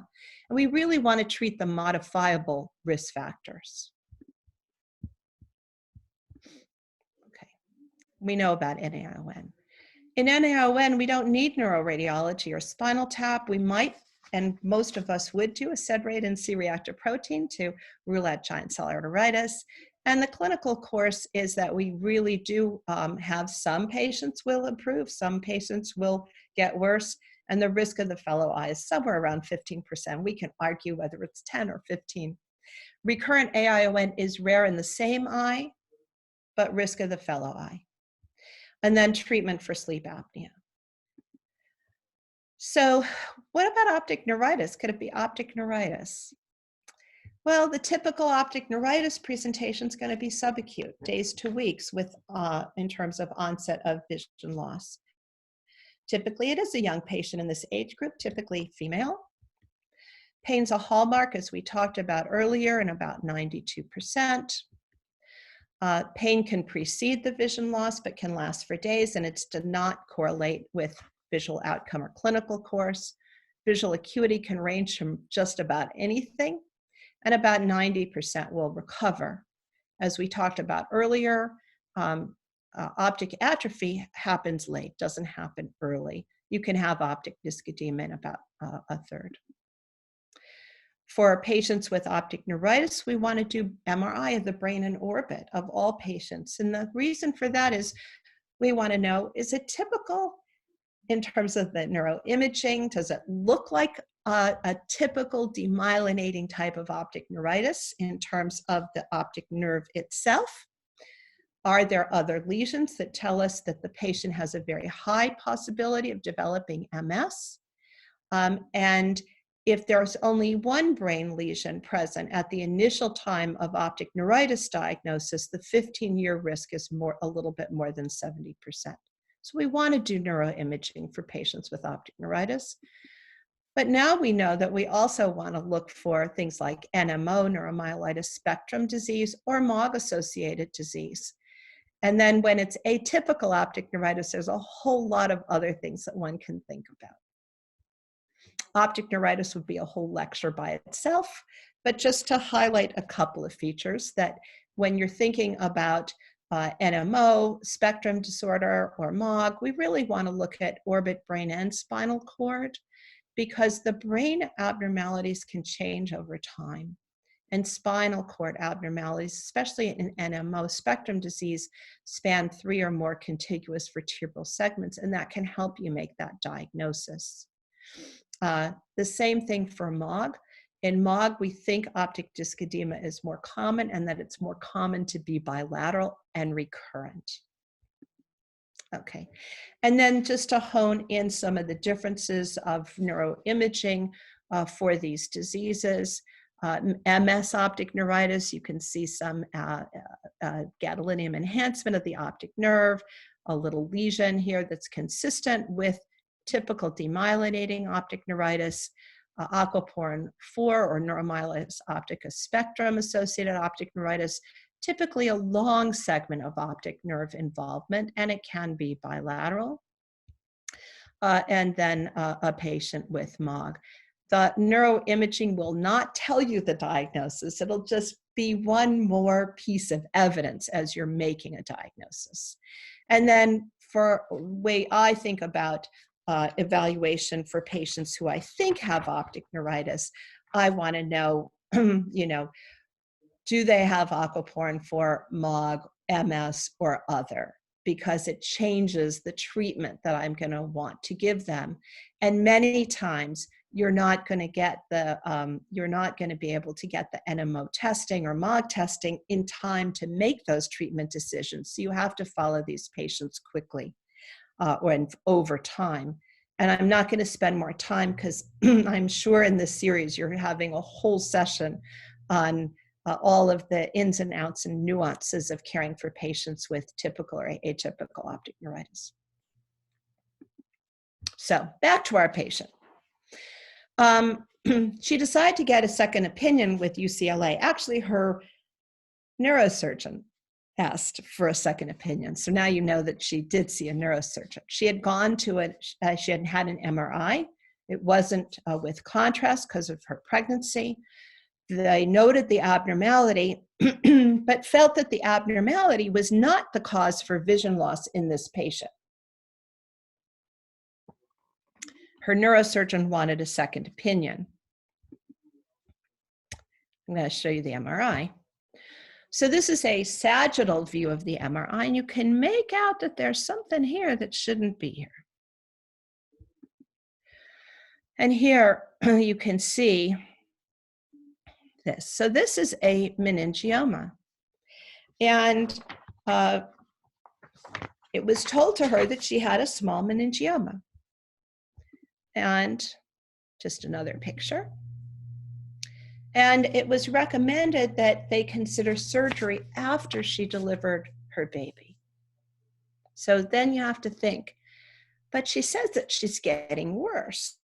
Speaker 2: And we really want to treat the modifiable risk factors. Okay, we know about NA-AION. In NA-AION, we don't need neuroradiology or spinal tap. We might, and most of us would do, a SED-rate and C-reactive protein to rule out giant cell arteritis. And the clinical course is that we really do have some patients will improve, some patients will get worse, and the risk of the fellow eye is somewhere around 15%. We can argue whether it's 10 or 15. Recurrent AION is rare in the same eye, but risk of the fellow eye. And then treatment for sleep apnea. So what about optic neuritis? Could it be optic neuritis? Well, the typical optic neuritis presentation is going to be subacute, days to weeks with, in terms of onset of vision loss. Typically, it is a young patient in this age group, typically female. Pain's a hallmark, as we talked about earlier, in about 92%. Pain can precede the vision loss, but can last for days, and it does not correlate with visual outcome or clinical course. Visual acuity can range from just about anything, and about 90% will recover. As we talked about earlier, optic atrophy happens late, doesn't happen early. You can have optic disc edema in about a third. For patients with optic neuritis, we want to do MRI of the brain in orbit of all patients. And the reason for that is we want to know, is it typical in terms of the neuroimaging? Does it look like a typical demyelinating type of optic neuritis in terms of the optic nerve itself? Are there other lesions that tell us that the patient has a very high possibility of developing MS? And if there's only one brain lesion present at the initial time of optic neuritis diagnosis, the 15-year risk is a little bit more than 70%. So we want to do neuroimaging for patients with optic neuritis. But now we know that we also want to look for things like NMO, neuromyelitis spectrum disease, or MOG-associated disease. And then when it's atypical optic neuritis, there's a whole lot of other things that one can think about. Optic neuritis would be a whole lecture by itself, but just to highlight a couple of features that when you're thinking about NMO, spectrum disorder, or MOG, we really want to look at orbit, brain, and spinal cord, because the brain abnormalities can change over time. And spinal cord abnormalities, especially in NMO spectrum disease, span 3 or more contiguous vertebral segments, and that can help you make that diagnosis. The same thing for MOG. In MOG, we think optic disc edema is more common and that it's more common to be bilateral and recurrent. Okay, and then just to hone in some of the differences of neuroimaging for these diseases. MS optic neuritis, you can see some gadolinium enhancement of the optic nerve, a little lesion here that's consistent with typical demyelinating optic neuritis, aquaporin 4 or neuromyelitis optica spectrum associated optic neuritis, typically a long segment of optic nerve involvement, and it can be bilateral. And then a patient with MOG. The neuroimaging will not tell you the diagnosis. It'll just be one more piece of evidence as you're making a diagnosis. And then for the way I think about evaluation for patients who I think have optic neuritis, I want to know, you know, do they have aquaporin for MOG, MS, or other? Because it changes the treatment that I'm going to want to give them. And many times you're not going to get the, you're not going to be able to get the NMO testing or MOG testing in time to make those treatment decisions. So you have to follow these patients quickly or over time. And I'm not going to spend more time because I'm sure in this series you're having a whole session on all of the ins and outs and nuances of caring for patients with typical or atypical optic neuritis. So back to our patient. She decided to get a second opinion with UCLA. Actually, her neurosurgeon asked for a second opinion. So now you know that she did see a neurosurgeon. She had gone to it, she had had an MRI. It wasn't with contrast because of her pregnancy. They noted the abnormality, but felt that the abnormality was not the cause for vision loss in this patient. Her neurosurgeon wanted a second opinion. I'm going to show you the MRI. So this is a sagittal view of the MRI, and you can make out that there's something here that shouldn't be here. And here you can see this. So this is a meningioma. And it was told to her that she had a small meningioma. And just another picture. And it was recommended that they consider surgery after she delivered her baby. So then you have to think, but she says that she's getting worse.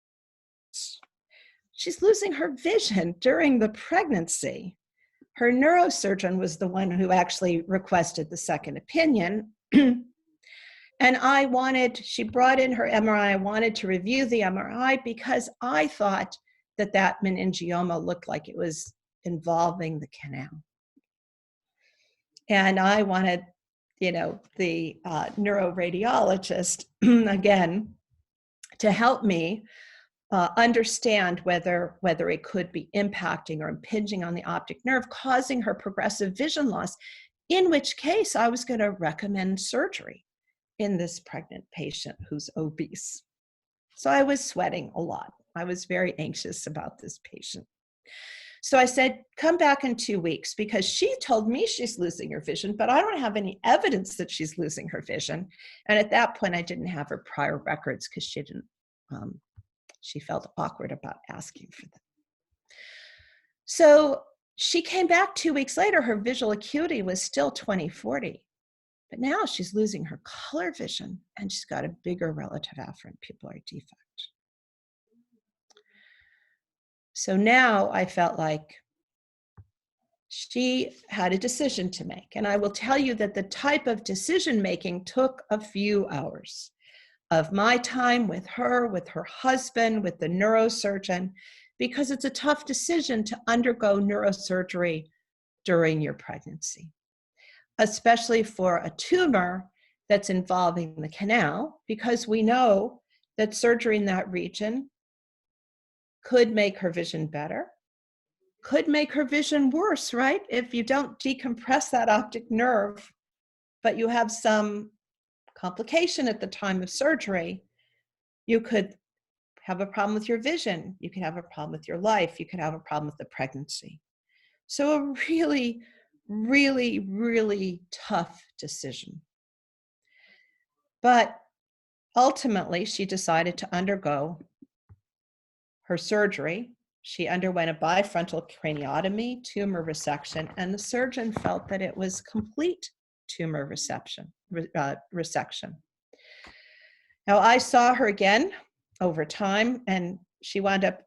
Speaker 2: She's losing her vision during the pregnancy. Her neurosurgeon was the one who actually requested the second opinion. And she brought in her MRI. I wanted to review the MRI because I thought that that meningioma looked like it was involving the canal. And I wanted you know, the neuroradiologist, again, to help me understand whether it could be impacting or impinging on the optic nerve, causing her progressive vision loss, in which case I was going to recommend surgery in this pregnant patient who's obese. So I was sweating a lot. I was very anxious about this patient. So I said, come back in 2 weeks, because she told me she's losing her vision, but I don't have any evidence that she's losing her vision. And at that point, I didn't have her prior records because she didn't, she felt awkward about asking for them. So she came back 2 weeks later. Her visual acuity was still 20/40, but now she's losing her color vision and she's got a bigger relative afferent pupillary defect. So now I felt like she had a decision to make. And I will tell you that the type of decision making took a few hours of my time with her husband, with the neurosurgeon, because it's a tough decision to undergo neurosurgery during your pregnancy, especially for a tumor that's involving the canal, because we know that surgery in that region could make her vision better, could make her vision worse, right? If you don't decompress that optic nerve, but you have some complication at the time of surgery, you could have a problem with your vision. You could have a problem with your life. You could have a problem with the pregnancy. So a really, really, really tough decision. But ultimately, she decided to undergo her surgery. She underwent a bifrontal craniotomy, tumor resection, and the surgeon felt that it was complete tumor resection. Now, I saw her again over time, and she wound up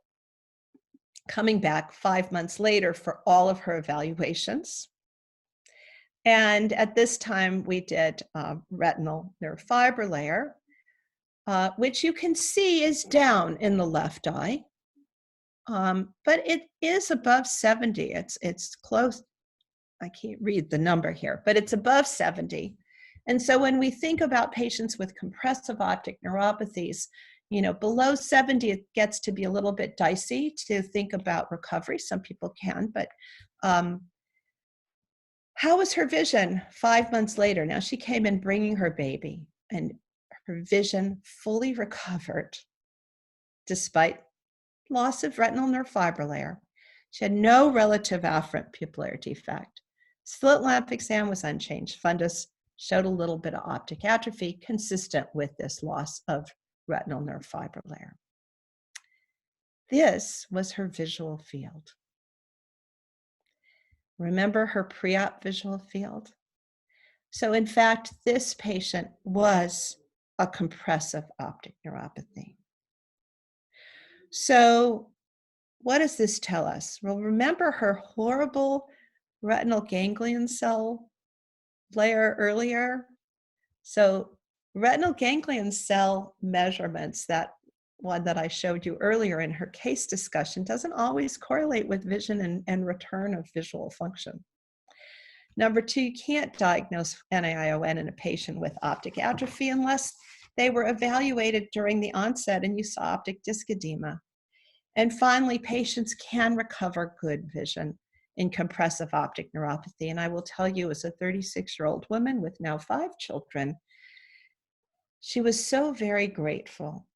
Speaker 2: coming back 5 months later for all of her evaluations. And at this time, we did retinal nerve fiber layer, which you can see is down in the left eye. But it is above 70. It's close. I can't read the number here, but it's above 70. And so when we think about patients with compressive optic neuropathies, you know, below 70, it gets to be a little bit dicey to think about recovery. Some people can, but how was her vision 5 months later? Now she came in bringing her baby, and her vision fully recovered despite loss of retinal nerve fiber layer. She had no relative afferent pupillary defect. Slit lamp exam was unchanged. Fundus showed a little bit of optic atrophy consistent with this loss of retinal nerve fiber layer. This was her visual field. Remember her pre-op visual field? So in fact, this patient was a compressive optic neuropathy. So what does this tell us? Well, remember her horrible retinal ganglion cell layer earlier? So retinal ganglion cell measurements, that one that I showed you earlier in her case discussion, doesn't always correlate with vision and return of visual function. Number two, you can't diagnose NA-AION in a patient with optic atrophy unless they were evaluated during the onset and you saw optic disc edema. And finally, patients can recover good vision in compressive optic neuropathy. And I will tell you, as a 36-year-old woman with now 5 children, she was so very grateful.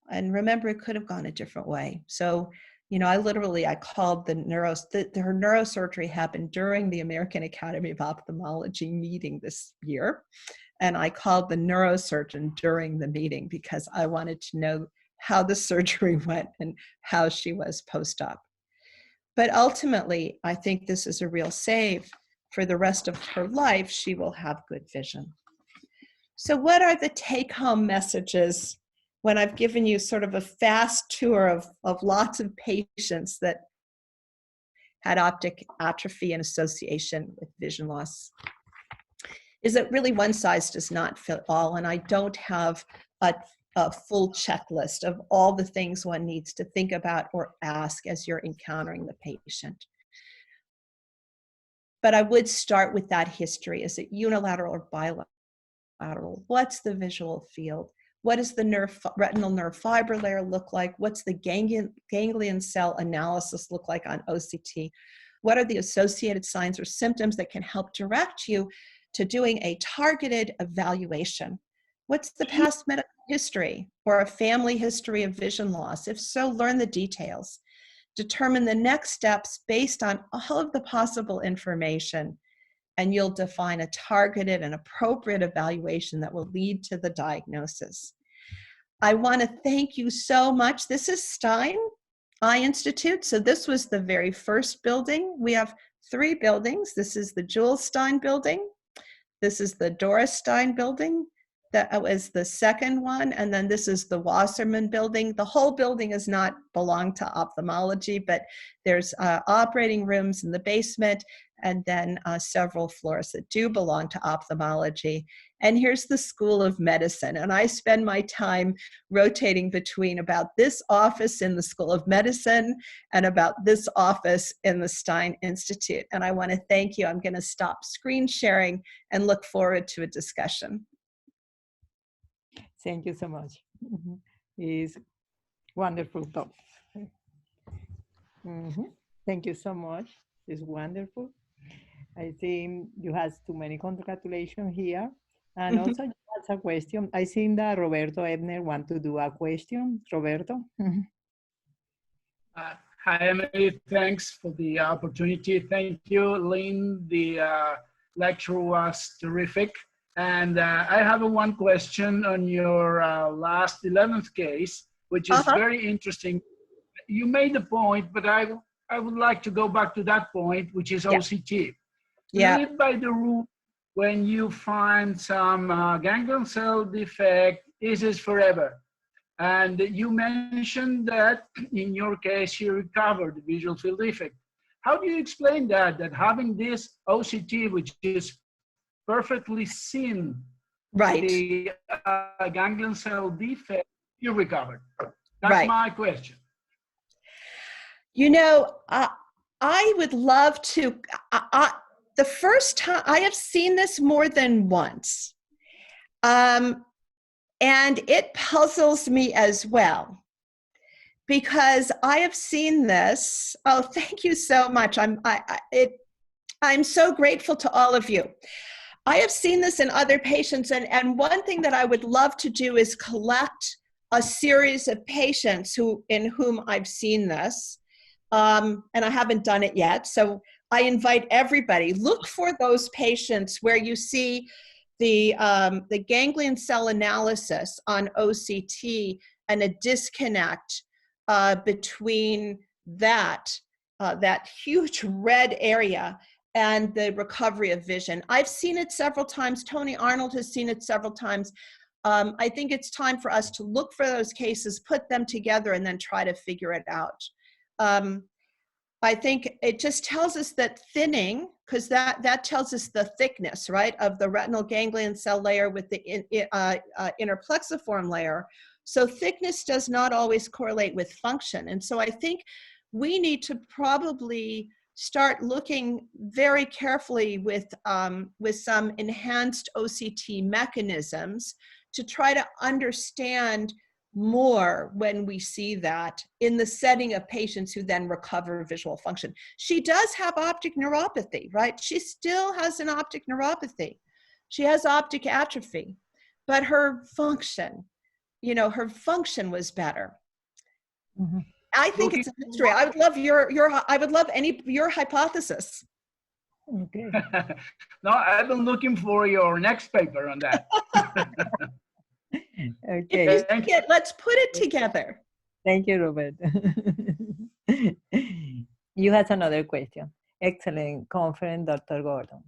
Speaker 2: And remember, it could have gone a different way. So, you know, I called her neurosurgery happened during the American Academy of Ophthalmology meeting this year. And I called the neurosurgeon during the meeting because I wanted to know how the surgery went and how she was post-op. But ultimately, I think this is a real save. For the rest of her life, she will have good vision. So what are the take-home messages when I've given you sort of a fast tour of lots of patients that had optic atrophy in association with vision loss? Is that really one size does not fit all, and I don't have a full checklist of all the things one needs to think about or ask as you're encountering the patient. but I would start with that history. Is it unilateral or bilateral? What's the visual field? What does the retinal nerve fiber layer look like? What's the ganglion cell analysis look like on OCT? What are the associated signs or symptoms that can help direct you to doing a targeted evaluation? What's the past medical history or a family history of vision loss? If so, learn the details. Determine the next steps based on all of the possible information, and you'll define a targeted and appropriate evaluation that will lead to the diagnosis. I want to thank you so much. This is Stein Eye Institute. So this was the very first building. We have 3 buildings. This is the Jules Stein building. This is the Doris Stein building. That was the second one. And then this is the Wasserman building. The whole building does not belong to ophthalmology, but there's operating rooms in the basement, and then several floors that do belong to ophthalmology. And here's the School of Medicine. And I spend my time rotating between about this office in the School of Medicine and about this office in the Stein Institute. And I want to thank you. I'm going to stop screen sharing and look forward to a discussion.
Speaker 1: Thank you so much. It's wonderful talk. Thank you so much. It's wonderful. I think you have too many congratulations here. And also you have a question. I think that Roberto Ebner want to do a question. Roberto?
Speaker 4: Hi, Emily. Thanks for the opportunity. Thank you, Lynn. The lecture was terrific. And I have one question on your last 11th case, which is very interesting. You made the point, but I would like to go back to that point, which is OCT. You live by the rule, when you find some ganglion cell defect, this is forever. And you mentioned that in your case, you recovered the visual field defect. How do you explain that having this OCT, which is perfectly seen, the ganglion cell defect, you recovered? That's my question.
Speaker 2: You know, I would love to, the first time, I have seen this more than once. And it puzzles me as well, because I have seen this. Oh, thank you so much. I'm so grateful to all of you. I have seen this in other patients, and one thing that I would love to do is collect a series of patients in whom I've seen this, and I haven't done it yet. So I invite everybody, look for those patients where you see the ganglion cell analysis on OCT and a disconnect between that huge red area and the recovery of vision. I've seen it several times. Tony Arnold has seen it several times. I think it's time for us to look for those cases, put them together, and then try to figure it out. I think it just tells us that thinning, because that tells us the thickness, right, of the retinal ganglion cell layer with the inner plexiform layer. So thickness does not always correlate with function. And so I think we need to probably start looking very carefully with some enhanced OCT mechanisms to try to understand more when we see that in the setting of patients who then recover visual function. She does have optic neuropathy, right? She still has an optic neuropathy. She has optic atrophy, but her function, her function was better. I think it's a mystery. I would love your hypothesis.
Speaker 1: Okay.
Speaker 4: No, I've been looking for your next paper on that.
Speaker 1: Okay.
Speaker 2: Let's put it together.
Speaker 1: Thank you, Robert. You have another question. Excellent conference, Dr. Gordon.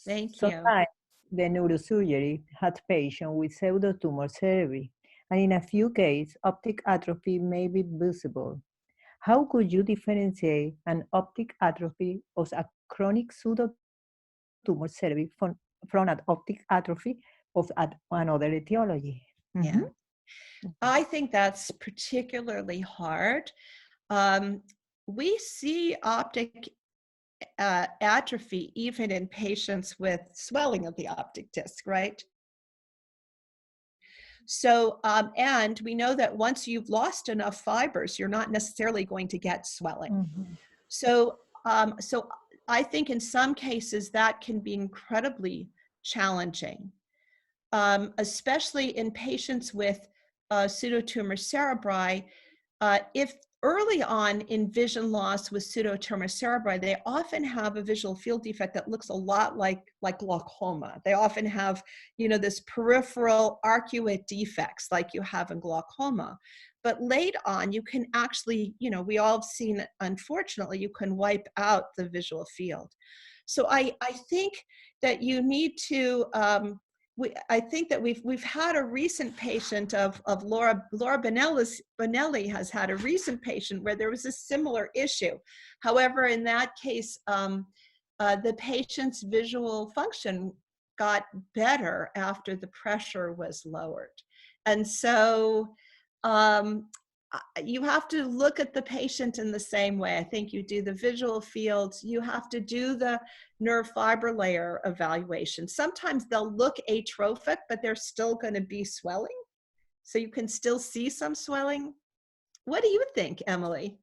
Speaker 2: Thank you.
Speaker 1: Sometimes the neurosurgery had patients with pseudotumor cerebri, and in a few cases, optic atrophy may be visible. How could you differentiate an optic atrophy of a chronic pseudotumor cerebri from an optic atrophy of another etiology?
Speaker 2: Yeah, I think that's particularly hard. We see optic atrophy even in patients with swelling of the optic disc, right? So, and we know that once you've lost enough fibers, you're not necessarily going to get swelling.
Speaker 1: Mhm.
Speaker 2: So, so I think in some cases that can be incredibly challenging, especially in patients with pseudotumor cerebri. If early on in vision loss with pseudotumor cerebri, they often have a visual field defect that looks a lot like glaucoma. They often have, you know, this peripheral arcuate defects like you have in glaucoma. But late on, you can actually, you know, we all have seen, unfortunately, you can wipe out the visual field. So I think that you need to, I think that we've had a recent patient of Laura Bonelli has had a recent patient where there was a similar issue. However, in that case, the patient's visual function got better after the pressure was lowered. And so you have to look at the patient in the same way. I think you do the visual fields, you have to do the nerve fiber layer evaluation. Sometimes they'll look atrophic, but they're still going to be swelling. So you can still see some swelling. What do you think, Emily?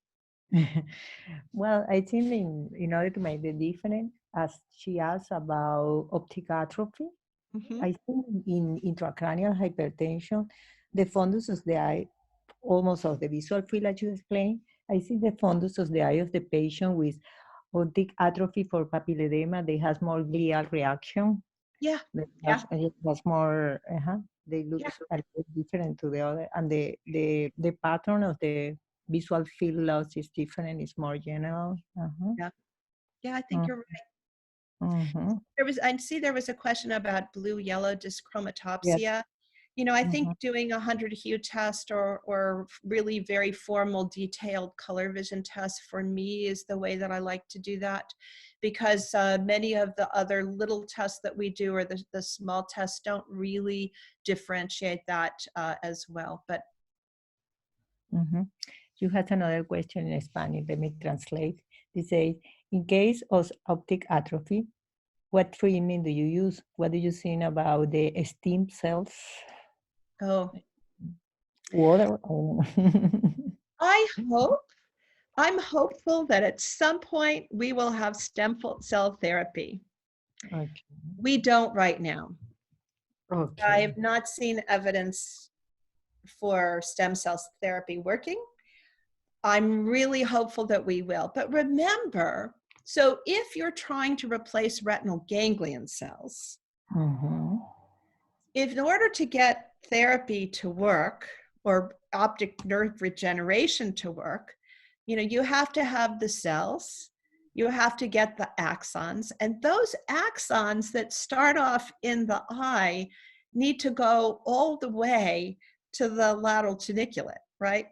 Speaker 1: Well, I think in order to make the difference, as she asked about optic atrophy, I think in intracranial hypertension, the fundus of the eye, almost of the visual field as you explained, I see the fundus of the eye of the patient with optic atrophy for papilledema, they has more glial reaction.
Speaker 2: Yeah.
Speaker 1: It has more, they look a little different to the other, and the pattern of the visual field loss is different, it's more general.
Speaker 2: Yeah, I think you're right. There was a question about blue-yellow dyschromatopsia.
Speaker 1: Yes.
Speaker 2: You know, I think doing a 100 hue test or really very formal, detailed color vision tests for me is the way that I like to do that, because many of the other little tests that we do or the small tests don't really differentiate that as well. But
Speaker 1: You had another question in Spanish. Let me translate. It says, in case of optic atrophy, what treatment do you use? What do you think about the stem cells?
Speaker 2: Oh,
Speaker 1: Water?
Speaker 2: I'm hopeful that at some point we will have stem cell therapy.
Speaker 1: Okay.
Speaker 2: We don't right now.
Speaker 1: Okay.
Speaker 2: I have not seen evidence for stem cell therapy working. I'm really hopeful that we will. But remember, so if you're trying to replace retinal ganglion cells, if in order to get therapy to work or optic nerve regeneration to work, you know, you have to have the cells, you have to get the axons, and those axons that start off in the eye need to go all the way to the lateral geniculate, right?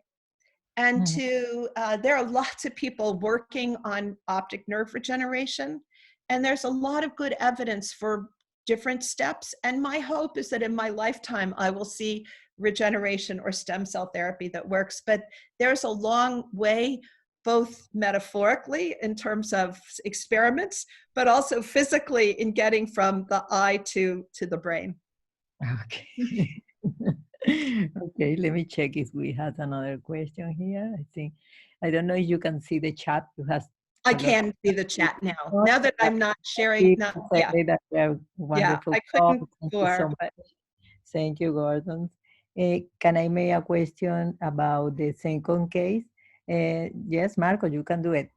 Speaker 2: And there are lots of people working on optic nerve regeneration, and there's a lot of good evidence for different steps. And my hope is that in my lifetime, I will see regeneration or stem cell therapy that works. But there's a long way, both metaphorically in terms of experiments, but also physically in getting from the eye to the brain.
Speaker 1: Okay. Okay, let me check if we have another question here. I don't know if you can see the chat.
Speaker 2: I can see the chat now. Now that I'm not sharing,
Speaker 1: wonderful.
Speaker 2: I couldn't before.
Speaker 1: Thank you, Gordon. Can I make a question about the second case? Yes, Marco, you can do it.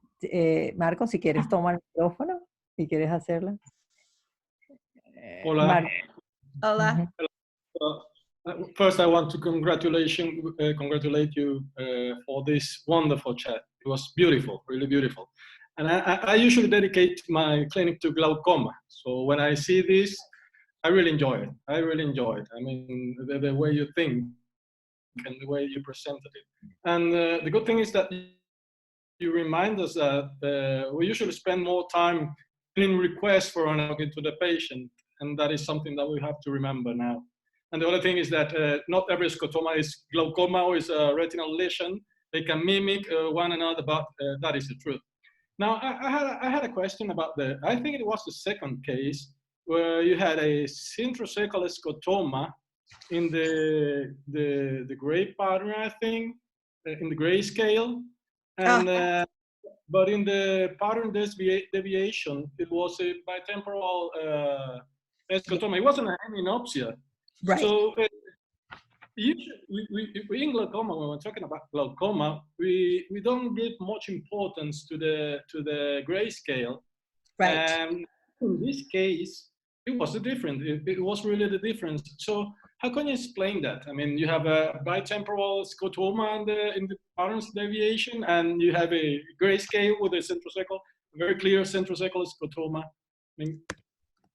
Speaker 1: Marco, si quieres tomar el micrófono, si quieres hacerla.
Speaker 5: Hola.
Speaker 1: Marco.
Speaker 2: Hola.
Speaker 5: First, I want to congratulate you for this wonderful chat. It was beautiful, really beautiful. And I usually dedicate my clinic to glaucoma. So when I see this, I really enjoy it. I really enjoy it. I mean, the way you think and the way you presented it. And the good thing is that you remind us that we usually spend more time in requests for an organ to the patient. And that is something that we have to remember now. And the other thing is that not every scotoma is glaucoma or is a retinal lesion. They can mimic one another, but that is the truth. Now, I had a question about I think it was the second case where you had a centrocecal scotoma in the gray pattern, I think, in the gray scale. And, but in the pattern deviation, it was a bitemporal scotoma. It wasn't an hemianopsia.
Speaker 2: Right.
Speaker 5: So usually, in glaucoma, when we're talking about glaucoma, we don't give much importance to the grayscale.
Speaker 2: Right.
Speaker 5: And in this case, it was the difference. It was really the difference. So how can you explain that? I mean, you have a bitemporal scotoma in the patterns deviation, and you have a grayscale with a centrocecal, very clear centrocecal scotoma. I mean,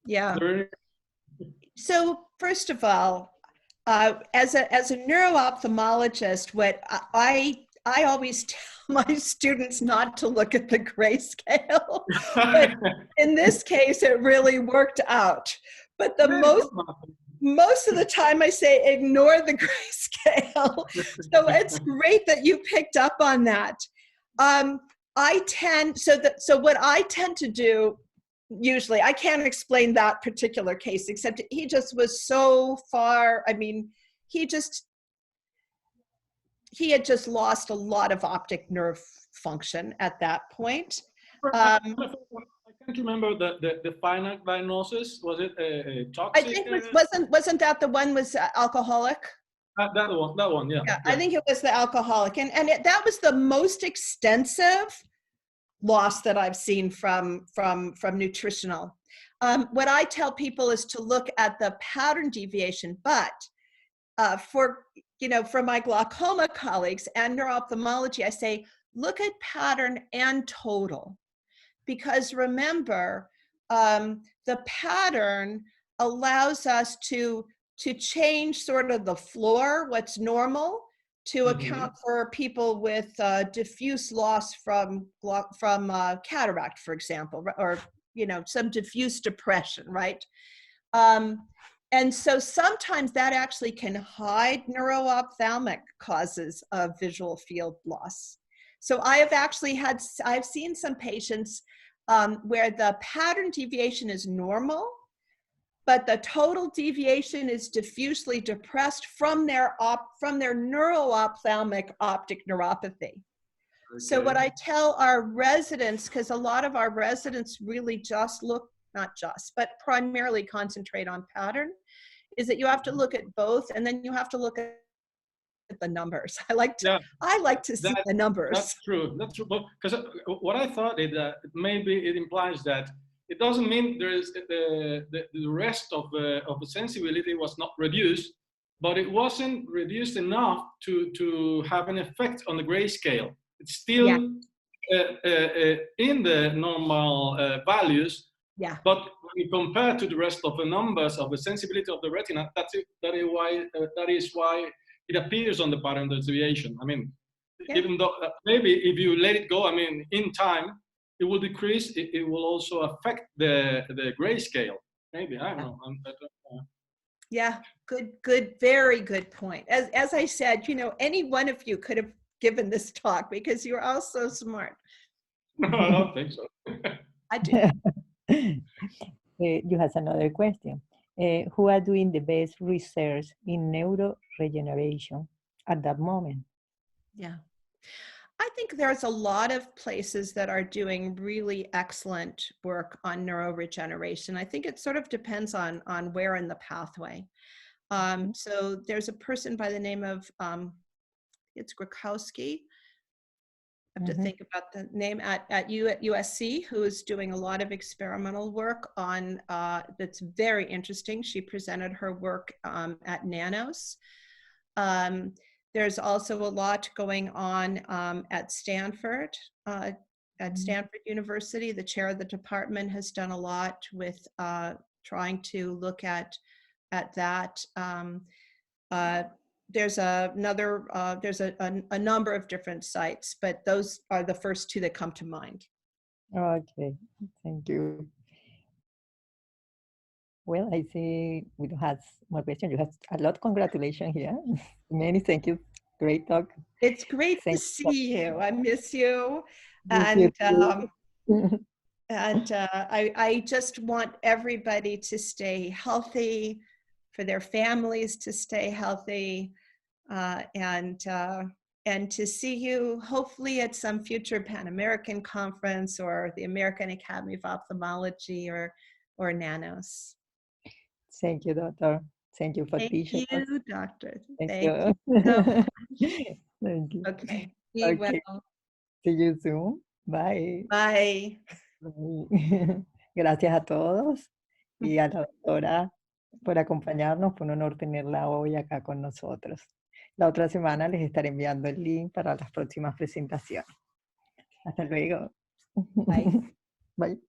Speaker 2: yeah. So first of all, as a neuro-ophthalmologist, what I always tell my students not to look at the grayscale. But in this case, it really worked out. But the most of the time I say ignore the grayscale. So it's great that you picked up on that. So what I tend to do, usually, I can't explain that particular case, except he just was so far, I mean, he had just lost a lot of optic nerve function at that point.
Speaker 5: I can't remember the final diagnosis. Was it a toxic?
Speaker 2: I think wasn't that the one was alcoholic?
Speaker 5: That one, yeah.
Speaker 2: Yeah, I think it was the alcoholic, and that was the most extensive loss that I've seen from nutritional. What I tell people is to look at the pattern deviation, but for my glaucoma colleagues and neuro-ophthalmology, I say look at pattern and total, because remember, the pattern allows us to change sort of the floor, what's normal, to account for people with diffuse loss from cataract, for example, or some diffuse depression, right? And so sometimes that actually can hide neuro-ophthalmic causes of visual field loss. So I've seen some patients where the pattern deviation is normal, but the total deviation is diffusely depressed from their neuro-ophthalmic optic neuropathy. Okay. So what I tell our residents, because a lot of our residents really just look, not just, but primarily concentrate on pattern, is that you have to look at both, and then you have to look at the numbers. I like to see the numbers.
Speaker 5: That's true. That's true. Because what I thought is that maybe it implies that it doesn't mean there is the rest of the sensibility was not reduced, but it wasn't reduced enough to have an effect on the grayscale. It's still in the normal values. Yeah. But when you compare to the rest of the numbers of the sensibility of the retina, that is why it appears on the pattern deviation. I mean, even though maybe if you let it go, I mean, in time, it will decrease. It will also affect the grayscale. Maybe, I don't know.
Speaker 2: Yeah, good, very good point. As I said, any one of you could have given this talk because you're all so smart.
Speaker 5: No, I don't think so.
Speaker 2: I do.
Speaker 1: You have another question. Who are doing the best research in neuroregeneration at that moment?
Speaker 2: Yeah. I think there's a lot of places that are doing really excellent work on neuroregeneration. I think it sort of depends on where in the pathway. So there's a person by the name of, it's Grakowski. I have to think about the name at USC, who is doing a lot of experimental work on, that's very interesting. She presented her work at Nanos. There's also a lot going on at Stanford, Stanford University. The chair of the department has done a lot with trying to look at that. There's a number of different sites, but those are the first two that come to mind.
Speaker 1: Okay, thank you. Well, I see we don't have more questions. You have a lot. Congratulations here. Many thank you. Great talk.
Speaker 2: It's great to see you. I miss you. And And I just want everybody to stay healthy, for their families to stay healthy, and to see you hopefully at some future Pan American conference or the American Academy of Ophthalmology or NANOS.
Speaker 1: Thank you, doctor. Thank you for teaching us.
Speaker 2: Thank you, doctor.
Speaker 1: Thank
Speaker 2: you
Speaker 1: you.
Speaker 2: so much.
Speaker 1: Thank you.
Speaker 2: Okay. Be
Speaker 1: Okay.
Speaker 2: well.
Speaker 1: See you soon. Bye.
Speaker 2: Bye.
Speaker 1: Bye. Gracias a todos y a la doctora por acompañarnos. Fue un honor tenerla hoy acá con nosotros. La otra semana les estaré enviando el link para las próximas presentaciones. Hasta luego.
Speaker 2: Bye.
Speaker 1: Bye.